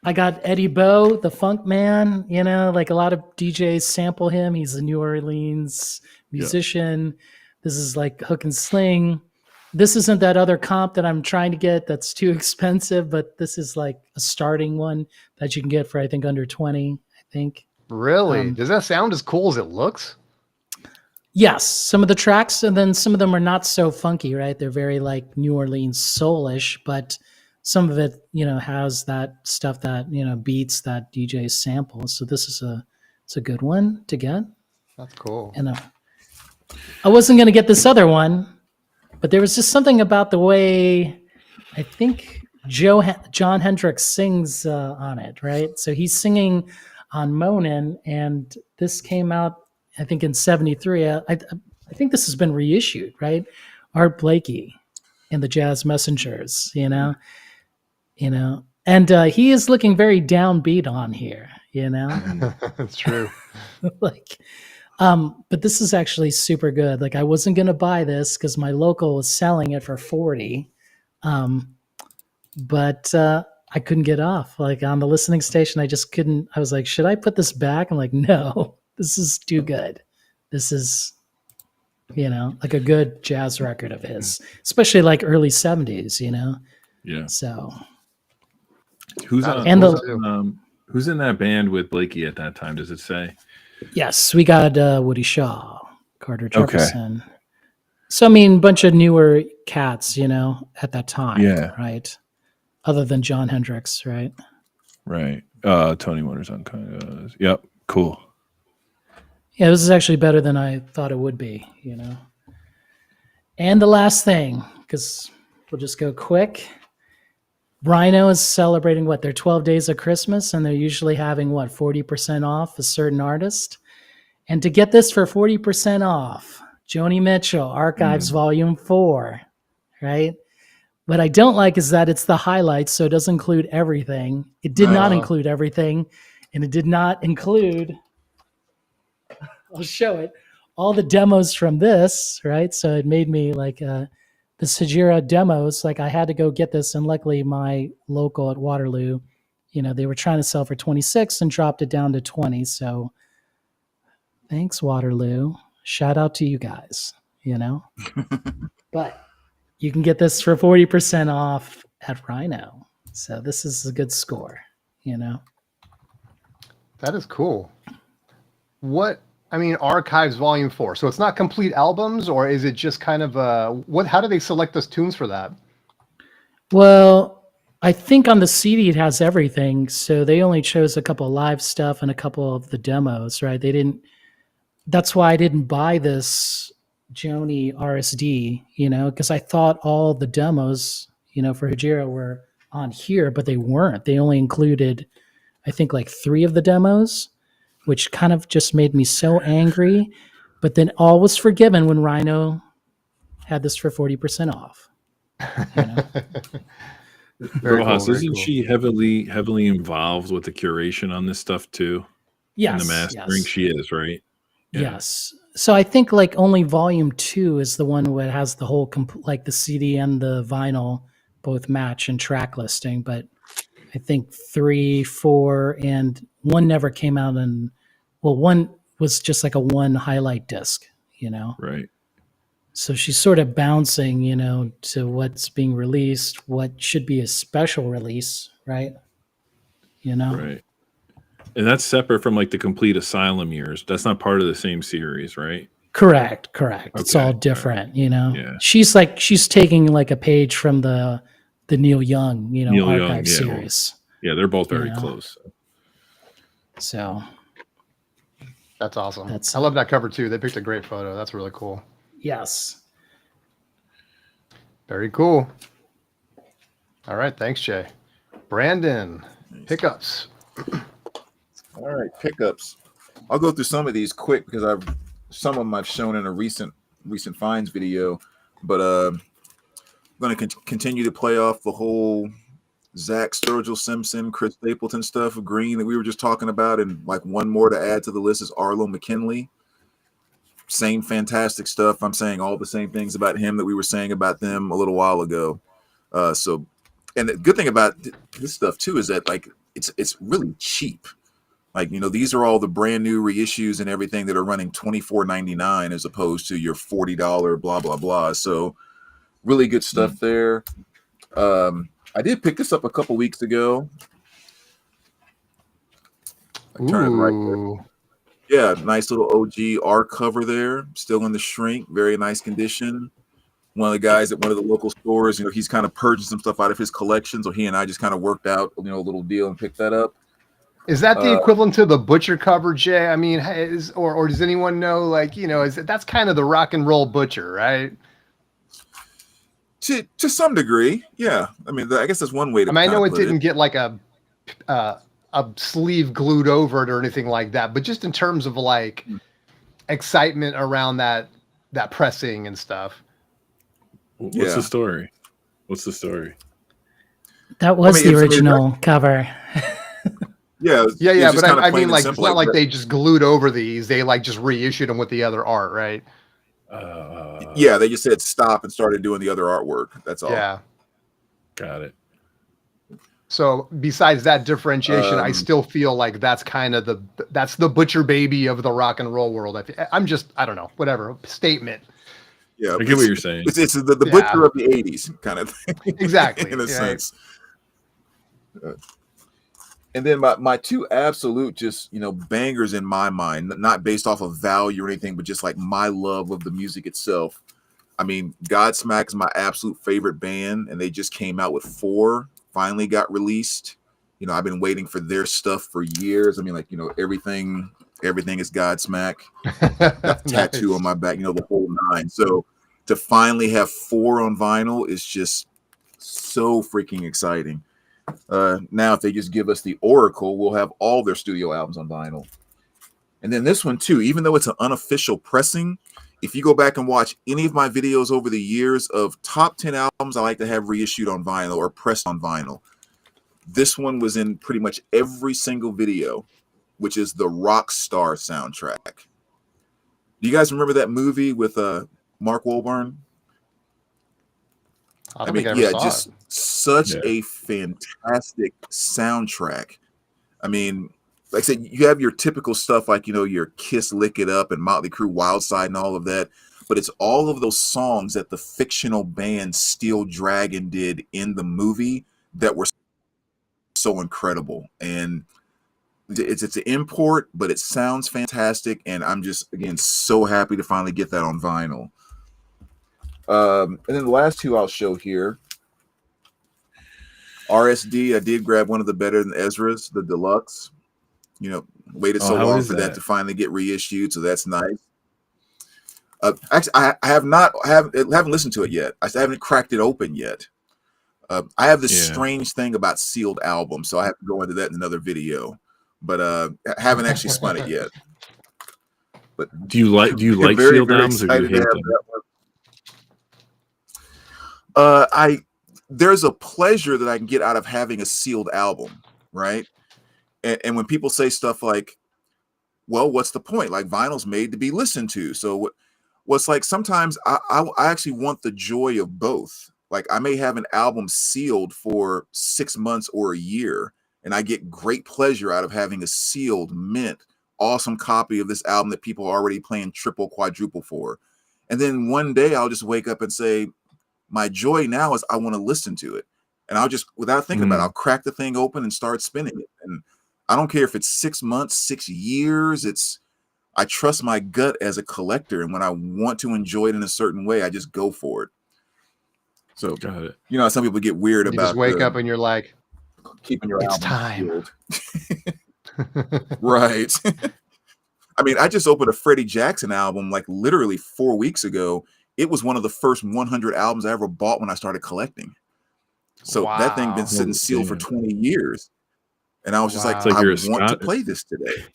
I got Eddie Bo, the funk man. A lot of DJs sample him. He's a New Orleans musician. Yeah. This is like hook and sling. This isn't that other comp that I'm trying to get that's too expensive, but this is like a starting one that you can get for, I think, under 20, I think. Really? Does that sound as cool as it looks? Yes, some of the tracks, and then some of them are not so funky, right? They're very like New Orleans soulish, but some of it, has that stuff that, beats that DJ sample. So this is it's a good one to get. That's cool. And I wasn't going to get this other one, but there was just something about the way I think John Hendricks sings on it, right? So he's singing on Moanin', and this came out, I think, in 73. I think this has been reissued, right? Art Blakey and the Jazz Messengers, and he is looking very downbeat on here, That's true. But this is actually super good. I wasn't going to buy this because my local was selling it for 40. But I couldn't get off. On the listening station, I just couldn't. I was like, should I put this back? I'm like, no, this is too good. This is, a good jazz record of his, especially early 70s, Yeah. So who's in that band with Blakey at that time? Does it say? Yes, we got Woody Shaw, Carter Jefferson. Okay. So, a bunch of newer cats, at that time. Yeah. Right. Other than John Hendricks, right? Right. Tony Waters on. Yep. Cool. Yeah, this is actually better than I thought it would be, And the last thing, because we'll just go quick. Rhino is celebrating their 12 days of Christmas, and they're usually having 40% off a certain artist. And to get this for 40% off, Joni Mitchell, Archives Volume 4, right? What I don't like is that it's the highlights, so it doesn't include everything. It did not include everything, and it did not include, I'll show it, all the demos from this, right? So it made me the Sajira demos, I had to go get this, and luckily my local at Waterloo, they were trying to sell for 26 and dropped it down to 20. So thanks, Waterloo. Shout out to you guys, But you can get this for 40% off at Rhino. So this is a good score, That is cool. Archives Volume 4. So it's not complete albums, or is it just kind of how do they select those tunes for that? Well, I think on the CD it has everything. So they only chose a couple of live stuff and a couple of the demos, right? That's why I didn't buy this Joni RSD, because I thought all the demos, for Hajira were on here, but they weren't. They only included, I think, 3 of the demos, which kind of just made me so angry. But then all was forgiven when Rhino had this for 40% off. Rojas, isn't she heavily involved with the curation on this stuff too? Yes. And the mastering, she is, right? Yeah. Yes. So I think like only volume 2 is the one that has the whole like the CD and the vinyl both match and track listing, but I think 3, 4, and 1 never came out. And well, 1 was just like a 1 highlight disc, you know. Right. So she's sort of bouncing, you know, to what's being released, what should be a special release, right? You know. Right. And that's separate from like the complete Asylum years. That's not part of the same series, right? Correct. It's Okay. all different, you know. Yeah. She's taking like a page from the Neil Young, you know, Neil Young, archive yeah. series. Yeah, they're both very You know. close. So That's awesome. That's- I love that cover too. They picked a great photo. That's really cool. yes. Very cool. All right. Thanks, Jay. Brandon, pickups. All right, pickups. I'll go through some of these quick because some of them I've shown in a recent finds video, but I'm going to continue to play off the whole Zach Sturgill Simpson, Chris Stapleton stuff of Green that we were just talking about, and like one more to add to the list is Arlo McKinley. Same fantastic stuff. I'm saying all the same things about him that we were saying about them a little while ago. So, and the good thing about this stuff too is that like it's really cheap. Like, you know, these are all the brand new reissues and everything that are running $24.99 as opposed to your $40 blah blah blah. So really good stuff there. I did pick this up a couple weeks ago. I turn it right there. Yeah, nice little OG art cover there, still in the shrink, very nice condition. One of the guys at one of the local stores, you know, he's kind of purging some stuff out of his collection, so he and I just kind of worked out, you know, a little deal and picked that up. Is that the equivalent to the Butcher cover, Jay? I mean, or does anyone know, like, you know, that's kind of the rock and roll Butcher, right? To some degree, yeah. I mean, I guess that's one way to. I mean, I know it didn't get like a sleeve glued over it or anything like that, but just in terms of like excitement around that pressing and stuff. What's the story? What's the story? That was the original cover. Yeah, but I mean, like, it's not like they just glued over these; they like just reissued them with the other art, right? Yeah, they just said stop and started doing the other artwork. That's all. Yeah, got it. So besides that differentiation, I still feel like that's kind of that's the Butcher baby of the rock and roll world. I don't know, whatever statement. Yeah, I get what you're saying. It's the Butcher of the '80s kind of thing. Exactly, in a sense. And then my two absolute just, you know, bangers in my mind, not based off of value or anything, but just like my love of the music itself. I mean, Godsmack is my absolute favorite band, and they just came out with 4, finally got released. You know, I've been waiting for their stuff for years. I mean, like, you know, everything is Godsmack. Got the tattoo on my back, you know, the whole 9. So to finally have 4 on vinyl is just so freaking exciting. Now if they just give us the Oracle, we'll have all their studio albums on vinyl. And then this one too, even though it's an unofficial pressing, if you go back and watch any of my videos over the years of top 10 albums I like to have reissued on vinyl or pressed on vinyl, this one was in pretty much every single video, which is the Rockstar soundtrack. Do you guys remember that movie with Mark Wahlberg? I mean, just such a fantastic soundtrack. I mean, like I said, you have your typical stuff like, you know, your Kiss Lick It Up and Motley Crue Wild Side and all of that, but it's all of those songs that the fictional band Steel Dragon did in the movie that were so incredible. And it's an import, but it sounds fantastic, and I'm just, again, so happy to finally get that on vinyl. And then the last 2 I'll show here. RSD, I did grab one of the Better Than Ezra's, the deluxe. You know, waited so long for that to finally get reissued, so that's nice. Actually, I haven't listened to it yet. I haven't cracked it open yet. I have this strange thing about sealed albums, so I have to go into that in another video. But I haven't actually spun it yet. But do you like sealed albums, or do you hate them? There's a pleasure that I can get out of having a sealed album, right? And when people say stuff like, well, what's the point? Like vinyl's made to be listened to. So what's like sometimes I actually want the joy of both. Like I may have an album sealed for 6 months or a year, and I get great pleasure out of having a sealed, mint, awesome copy of this album that people are already playing triple, quadruple for. And then one day I'll just wake up and say, my joy now is I want to listen to it. And I'll just, without thinking about it, I'll crack the thing open and start spinning it. And I don't care if it's 6 months, 6 years. I trust my gut as a collector. And when I want to enjoy it in a certain way, I just go for it. So, Got it. you know, some people get weird You about just wake up and you're like, keeping your it's album time. sealed. Right. I mean, I just opened a Freddie Jackson album like literally 4 weeks ago. It was one of the first 100 albums I ever bought when I started collecting. So that thing been sitting sealed for 20 years. And I was just like, It's like I want to play this today.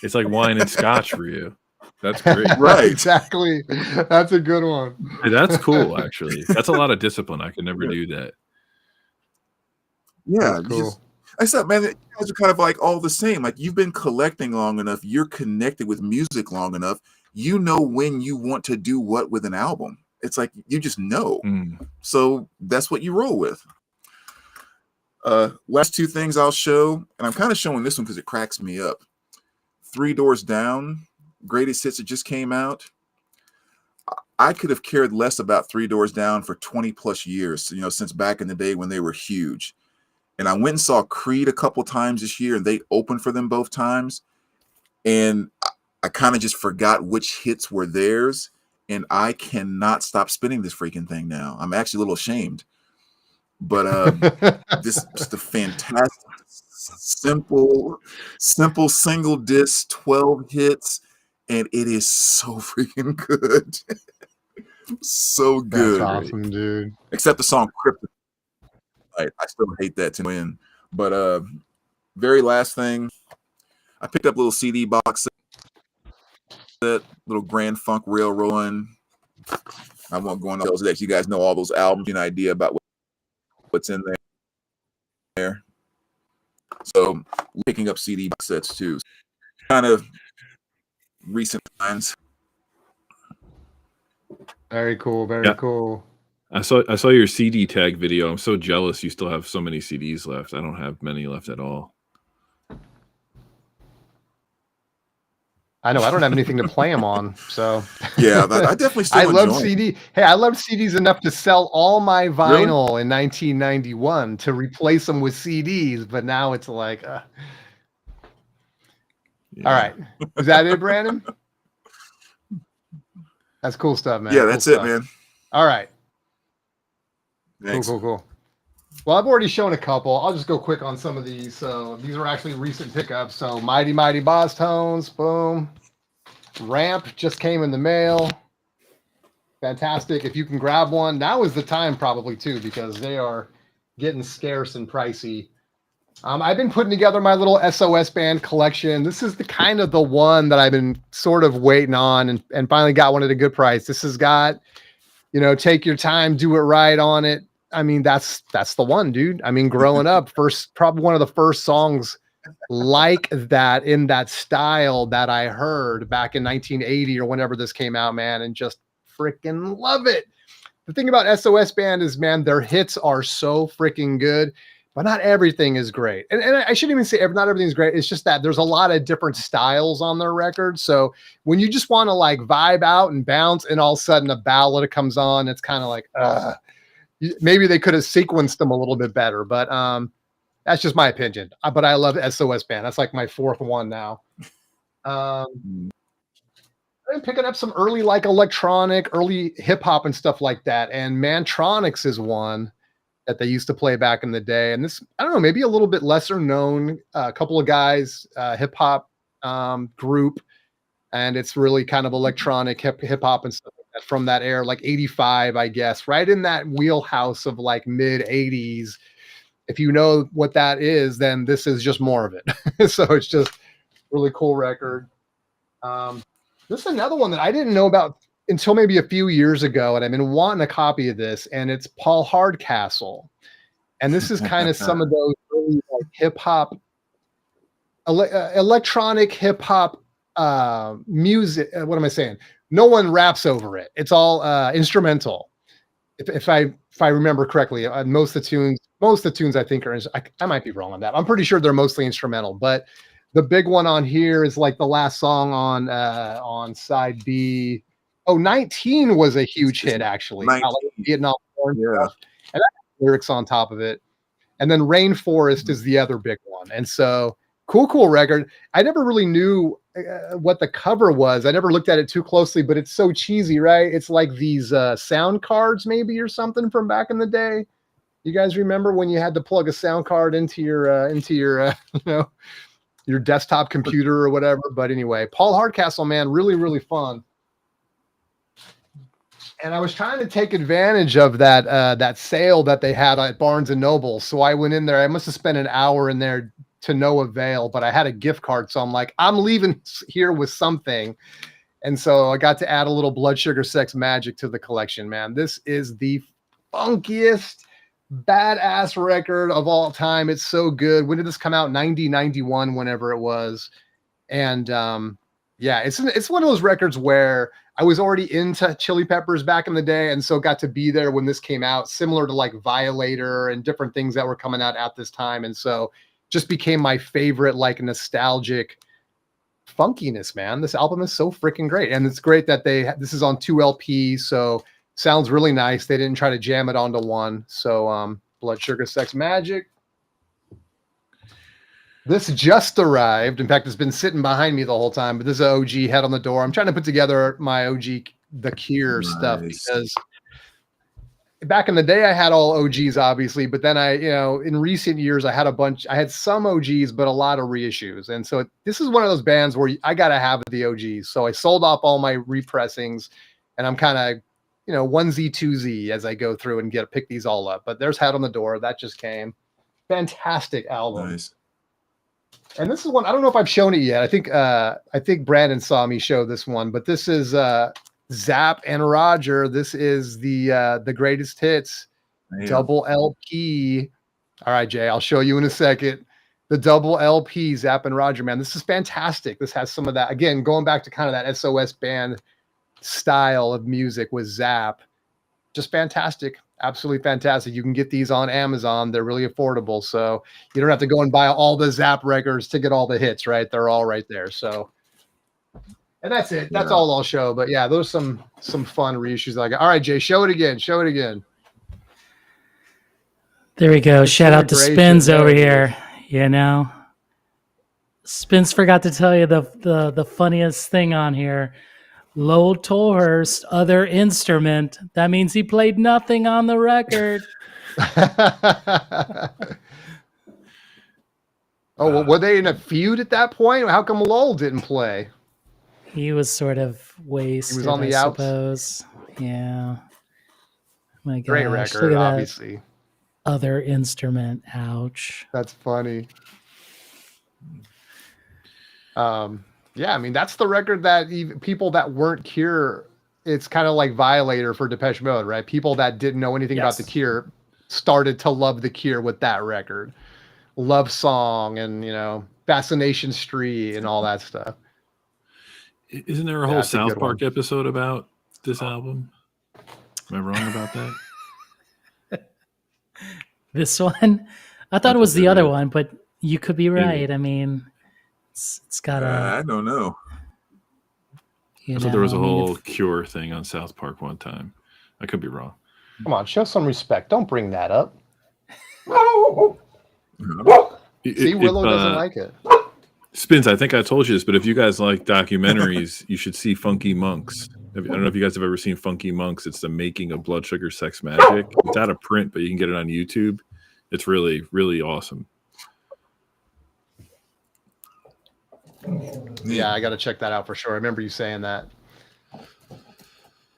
It's like wine and scotch for you. That's great. Right. Exactly. That's a good one. Hey, that's cool, actually. That's a lot of discipline. I could never do that. Yeah. That's cool. I said, man, you guys are kind of like all the same. Like you've been collecting long enough. You're connected with music long enough. You know when you want to do what with an album. It's like you just know. So that's what you roll with. Last two things I'll show, and I'm kind of showing this one because it cracks me up. 3 Doors Down, greatest hits that just came out. I could have cared less about 3 Doors Down for 20 plus years, you know, since back in the day when they were huge. And I went and saw Creed a couple times this year, and they opened for them both times. And I kind of just forgot which hits were theirs. And I cannot stop spinning this freaking thing now. I'm actually a little ashamed. But this is just a fantastic, simple single disc, 12 hits. And it is so freaking good. So good. That's awesome, dude. Except the song Kryptonite. I still hate that to win. But very last thing, I picked up a little CD box set, little Grand Funk Railroad. I won't go into those decks. You guys know all those albums, an idea about what's in there. So picking up CD box sets too. Kind of recent times. Very cool. Very cool. I saw your CD tag video. I'm so jealous you still have so many CDs left. I don't have many left at all. I know I don't have anything to play them on, so yeah, I definitely still I love enjoy CD. Hey, I loved CDs enough to sell all my vinyl in 1991 to replace them with CDs, but now it's like, all right, is that it, Brandon? That's cool stuff, man. Yeah, that's cool it, stuff. man. All right. Thanks. Cool. Well, I've already shown a couple. I'll just go quick on some of these. So these are actually recent pickups. So Mighty Mighty Boss Tones, boom. Ramp just came in the mail. Fantastic. If you can grab one, now is the time probably too, because they are getting scarce and pricey. I've been putting together my little SOS band collection. This is the kind of the one that I've been sort of waiting on and finally got one at a good price. This has got, you know, take your time, do it right on it. I mean, that's the one, dude. I mean, growing up, probably one of the first songs like that in that style that I heard back in 1980 or whenever this came out, man, and just freaking love it. The thing about SOS Band is, man, their hits are so freaking good, but not everything is great. And I shouldn't even say not everything's great. It's just that there's a lot of different styles on their record. So when you just want to like vibe out and bounce and all of a sudden a ballad comes on, it's kind of like, maybe they could have sequenced them a little bit better, but that's just my opinion. But I love SOS Band. That's like my 4th one now. I've been picking up some early like electronic, early hip hop and stuff like that. And Mantronics is one that they used to play back in the day. And this, I don't know, maybe a little bit lesser known, a couple of guys, hip hop group. And it's really kind of electronic hip hop and stuff like that from that era, like 85, I guess, right in that wheelhouse of like mid 80s. If you know what that is, then this is just more of it. So it's just really cool record. This is another one that I didn't know about until maybe a few years ago, and I've been wanting a copy of this, and it's Paul Hardcastle. And this is kind of some of those early like hip hop electronic hip hop music. What am I saying? No one raps over it. It's all instrumental. If I remember correctly, most of the tunes I think are. I might be wrong on that. I'm pretty sure they're mostly instrumental, but the big one on here is like the last song on side B. Oh, 19 was a huge hit actually. 19. Like Vietnam War and Yeah. stuff. And that has lyrics on top of it. And then Rainforest is the other big one. And so cool record. I never really knew what the cover was. I never looked at it too closely, but it's so cheesy, right? It's like these sound cards maybe or something from back in the day. You guys remember when you had to plug a sound card into your you know, your desktop computer or whatever? But anyway, Paul Hardcastle, man, really fun. And I was trying to take advantage of that sale that they had at Barnes and Noble. So I went in there. I must have spent an hour in there to no avail, but I had a gift card. So I'm like, I'm leaving here with something. And so I got to add a little Blood Sugar Sex Magic to the collection, man. This is the funkiest, badass record of all time. It's so good. When did this come out? 90, 91, whenever it was. And yeah, it's one of those records where I was already into Chili Peppers back in the day, and so got to be there when this came out, similar to like Violator and different things that were coming out at this time. And so just became my favorite, like nostalgic funkiness, man. This album is so freaking great. And it's great that this is on 2 LPs, so sounds really nice. They didn't try to jam it onto one. So Blood Sugar Sex Magic. This just arrived. In fact, it's been sitting behind me the whole time, but this is an OG Head on the Door. I'm trying to put together my OG The Cure stuff because back in the day I had all OGs, obviously, but then in recent years I had some OGs, but a lot of reissues. And so this is one of those bands where I got to have the OGs. So I sold off all my repressings, and I'm kind of, onesie, twosie as I go through and pick these all up. But there's Head on the Door. That just came. Fantastic album. Nice. And this is one, I don't know if I've shown it yet. I think Brandon saw me show this one, but this is Zapp and Roger. This is the greatest hits. Man. Double LP. All right, Jay, I'll show you in a second. The double LP, Zapp and Roger, man. This is fantastic. This has some of that, again, going back to kind of that SOS band style of music with Zapp. Just fantastic. Absolutely fantastic. You can get these on Amazon. They're really affordable. So you don't have to go and buy all the Zapp records to get all the hits, right? They're all right there. So, and that's it. That's all I'll show. But yeah, those are some fun reissues. All right, Jay, show it again. Show it again. There we go. Shout out to Spins over here. Spins forgot to tell you the funniest thing on here. Lowell Tolhurst, other instrument. That means he played nothing on the record. Oh, well, were they in a feud at that point? How come Lowell didn't play? He was sort of wasted. He was on the I outs. suppose. Yeah. My gosh, great look record, at that obviously. Other instrument. Ouch. That's funny. Yeah, I mean, that's the record that even people that weren't Cure, it's kind of like Violator for Depeche Mode, right? People that didn't know anything about the Cure started to love the Cure with that record. Love Song and, Fascination Street and all that stuff. Isn't there a whole South Park episode about this album? Am I wrong about that? This one? I thought it was the other one, but you could be right. Maybe. I mean, it's got I don't know. I thought there was a whole Cure thing on South Park one time. I could be wrong. Come on, show some respect. Don't bring that up. See, Willow doesn't like it. Spins, I think I told you this, but if you guys like documentaries, you should see Funky Monks. I don't know if you guys have ever seen Funky Monks. It's the making of Blood Sugar Sex Magic. It's out of print, but you can get it on YouTube. It's really, really awesome. Yeah, I got to check that out for sure. I remember you saying that.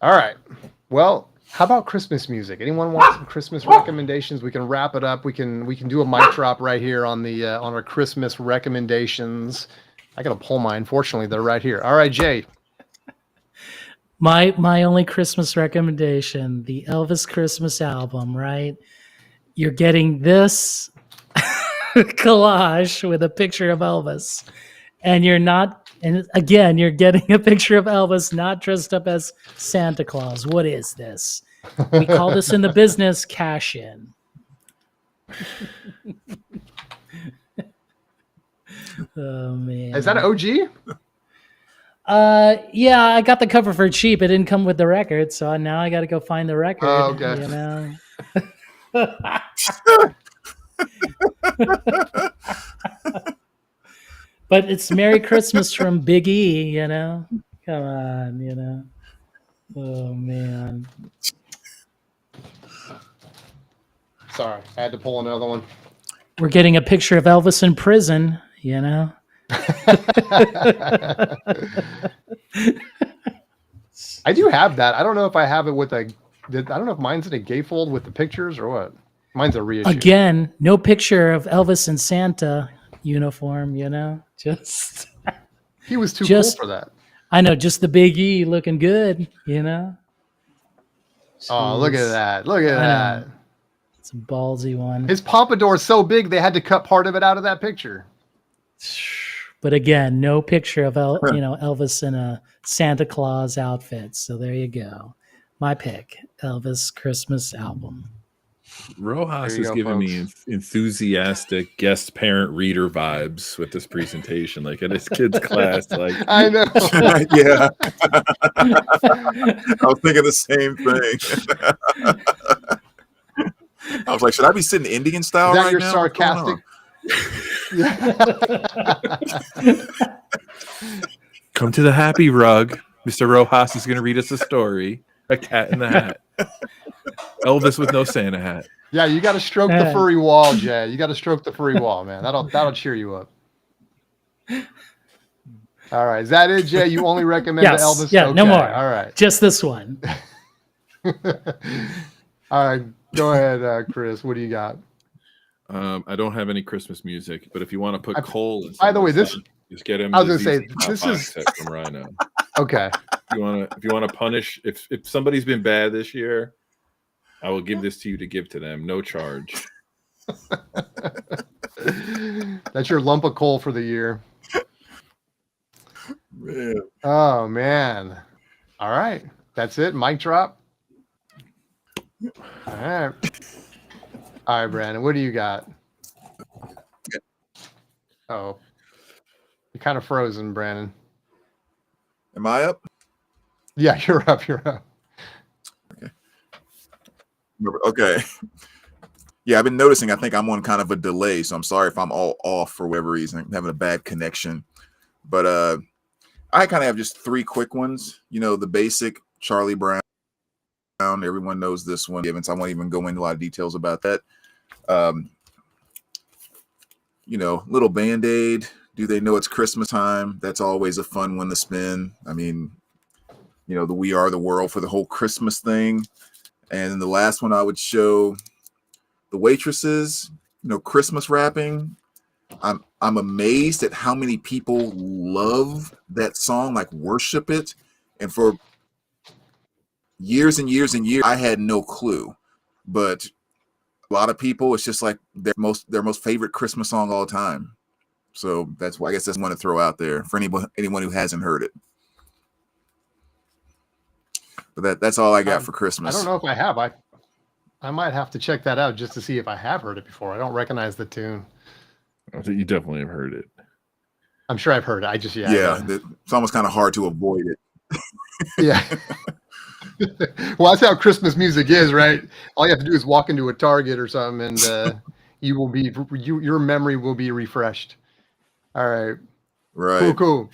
All right. Well, how about Christmas music? Anyone want some Christmas recommendations? We can wrap it up. We can do a mic drop right here on our Christmas recommendations. I got to pull mine. Fortunately, they're right here. All right, Jay. My only Christmas recommendation, the Elvis Christmas album, right? You're getting this. collage with a picture of Elvis, and you're not, and again, you're getting a picture of Elvis not dressed up as Santa Claus. What is this? We call this in the business cash in. Oh man. Is that an OG? Yeah, I got the cover for cheap. It didn't come with the record, so now I got to go find the record. Oh, okay. You know. But it's Merry Christmas from Big E, you know. Come on, you know. Oh man. Sorry, I had to pull another one. We're getting a picture of Elvis in prison, you know. I do have that. I don't know if I have it with I don't know if mine's in a gatefold with the pictures or what. Mine's a reissue. Again, no picture of Elvis in Santa uniform, you know. Just He was too just- cool for that. I know, just the Big E looking good, you know. Oh, look at Jeez. that. Look at I that. know. It's a ballsy one. His pompadour is so big they had to cut part of it out of that picture. But again, no picture of Elvis in a Santa Claus outfit. So there you go. My pick, Elvis Christmas album. Rojas There you is go, giving me folks. enthusiastic guest parent reader vibes with this presentation, like at his kid's class. Like, I know. Yeah. I was thinking the same thing. I was like, should I be sitting Indian style Is that right your now? What's going sarcastic? on? come to the happy rug. Mr. Rojas is going to read us a story. A cat in the hat. Elvis with no Santa hat. Yeah, you got to stroke the furry wall, Jay. You got to stroke the furry wall, man. That'll cheer you up. All right, is that it, Jay? You only recommend Yes. the Elvis? Yeah, no Okay, more. All right. Just this one. All right, go ahead, Chris. What do you got? I don't have any Christmas music, but if you want to put Cole in, by the way, this just get him. I was the gonna say, ZZ Top this box is- set from Rhino. Okay. If you want to punish, if somebody's been bad this year, I will give this to you to give to them, no charge. That's your lump of coal for the year. Man. Oh man. All right. That's it. Mic drop. All right. All right, Brandon. What do you got? Oh. You're kind of frozen, Brandon. Am I up? Yeah, you're up. You're up. Okay. Yeah, I've been noticing. I think I'm on kind of a delay, so I'm sorry if I'm all off for whatever reason. I'm having a bad connection. But I kind of have just three quick ones. You know, the basic Charlie Brown. Everyone knows this one. So I won't even go into a lot of details about that. You know, little Band-Aid. Do they know it's Christmas time? That's always a fun one to spin. I mean, you know, the We Are the World for the whole Christmas thing. And then the last one I would show, the Waitresses, you know, Christmas wrapping. I'm amazed at how many people love that song, like worship it. And for years and years and years, I had no clue. But a lot of people, it's just like their most favorite Christmas song all time. So that's why I guess that's one to throw out there for anyone who hasn't heard it. But that's all I got for Christmas. I don't know if I have. I might have to check that out just to see if I have heard it before. I don't recognize the tune. I think you definitely have heard it. I'm sure I've heard it. I just It's almost kind of hard to avoid it. Yeah. Well, that's how Christmas music is, right? All you have to do is walk into a Target or something, and your memory will be refreshed. All right. Right. Cool.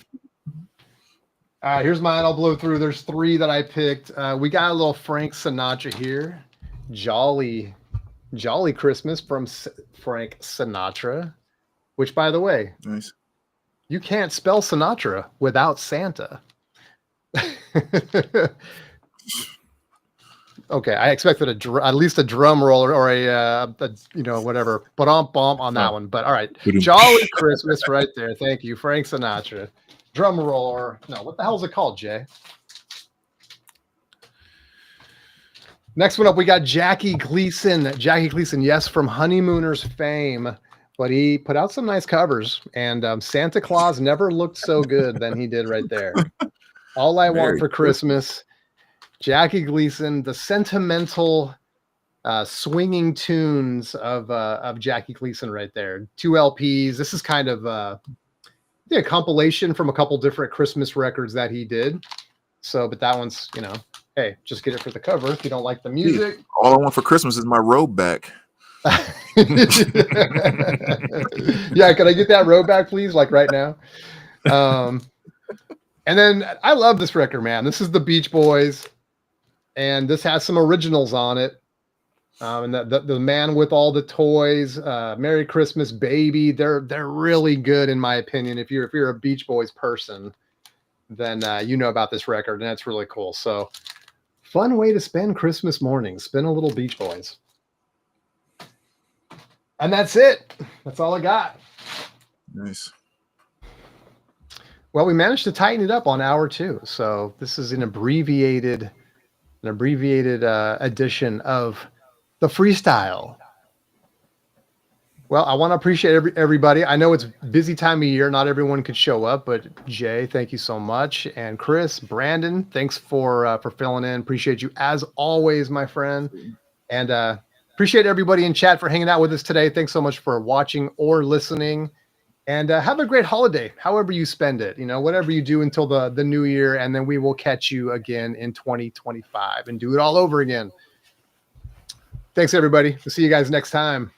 All right, here's mine. I'll blow through. There's three that I picked. We got a little Frank Sinatra here. Jolly Christmas from Frank Sinatra, which, by the way, Nice. you can't spell Sinatra without Santa. Okay, I expected at least a drum roll or a whatever, bump on that one. But all right, Jolly Christmas right there. Thank you, Frank Sinatra. Drum roll or no? What the hell is it called, Jay? Next one up, we got Jackie Gleason. Jackie Gleason, yes, from Honeymooners fame. but he put out some nice covers, and Santa Claus never looked so good than he did right there. All I Want Merry for Christmas, Jackie Gleason, the sentimental swinging tunes of Jackie Gleason right there. 2 LPs. This is kind of a compilation from a couple different Christmas records that he did. So, but that one's, hey, just get it for the cover if you don't like the music. All I want for Christmas is my robe back. Yeah, can I get that robe back, please? Like right now. And then I love this record, man. This is the Beach Boys, and this has some originals on it. And the Man with All the Toys, Merry Christmas Baby, they're really good in my opinion. If you're a Beach Boys person, then you know about this record, and that's really cool. So fun way to spend Christmas morning. Spin a little Beach Boys. And that's it. That's all I got. Nice. Well, we managed to tighten it up on hour 2. So this is an abbreviated edition of the freestyle. Well, I want to appreciate everybody. I know it's a busy time of year. Not everyone could show up, but Jay, thank you so much. And Chris, Brandon, thanks for filling in. Appreciate you as always, my friend. And appreciate everybody in chat for hanging out with us today. Thanks so much for watching or listening. And have a great holiday, however you spend it. Whatever you do until the new year, and then we will catch you again in 2025 and do it all over again. Thanks, everybody. We'll see you guys next time.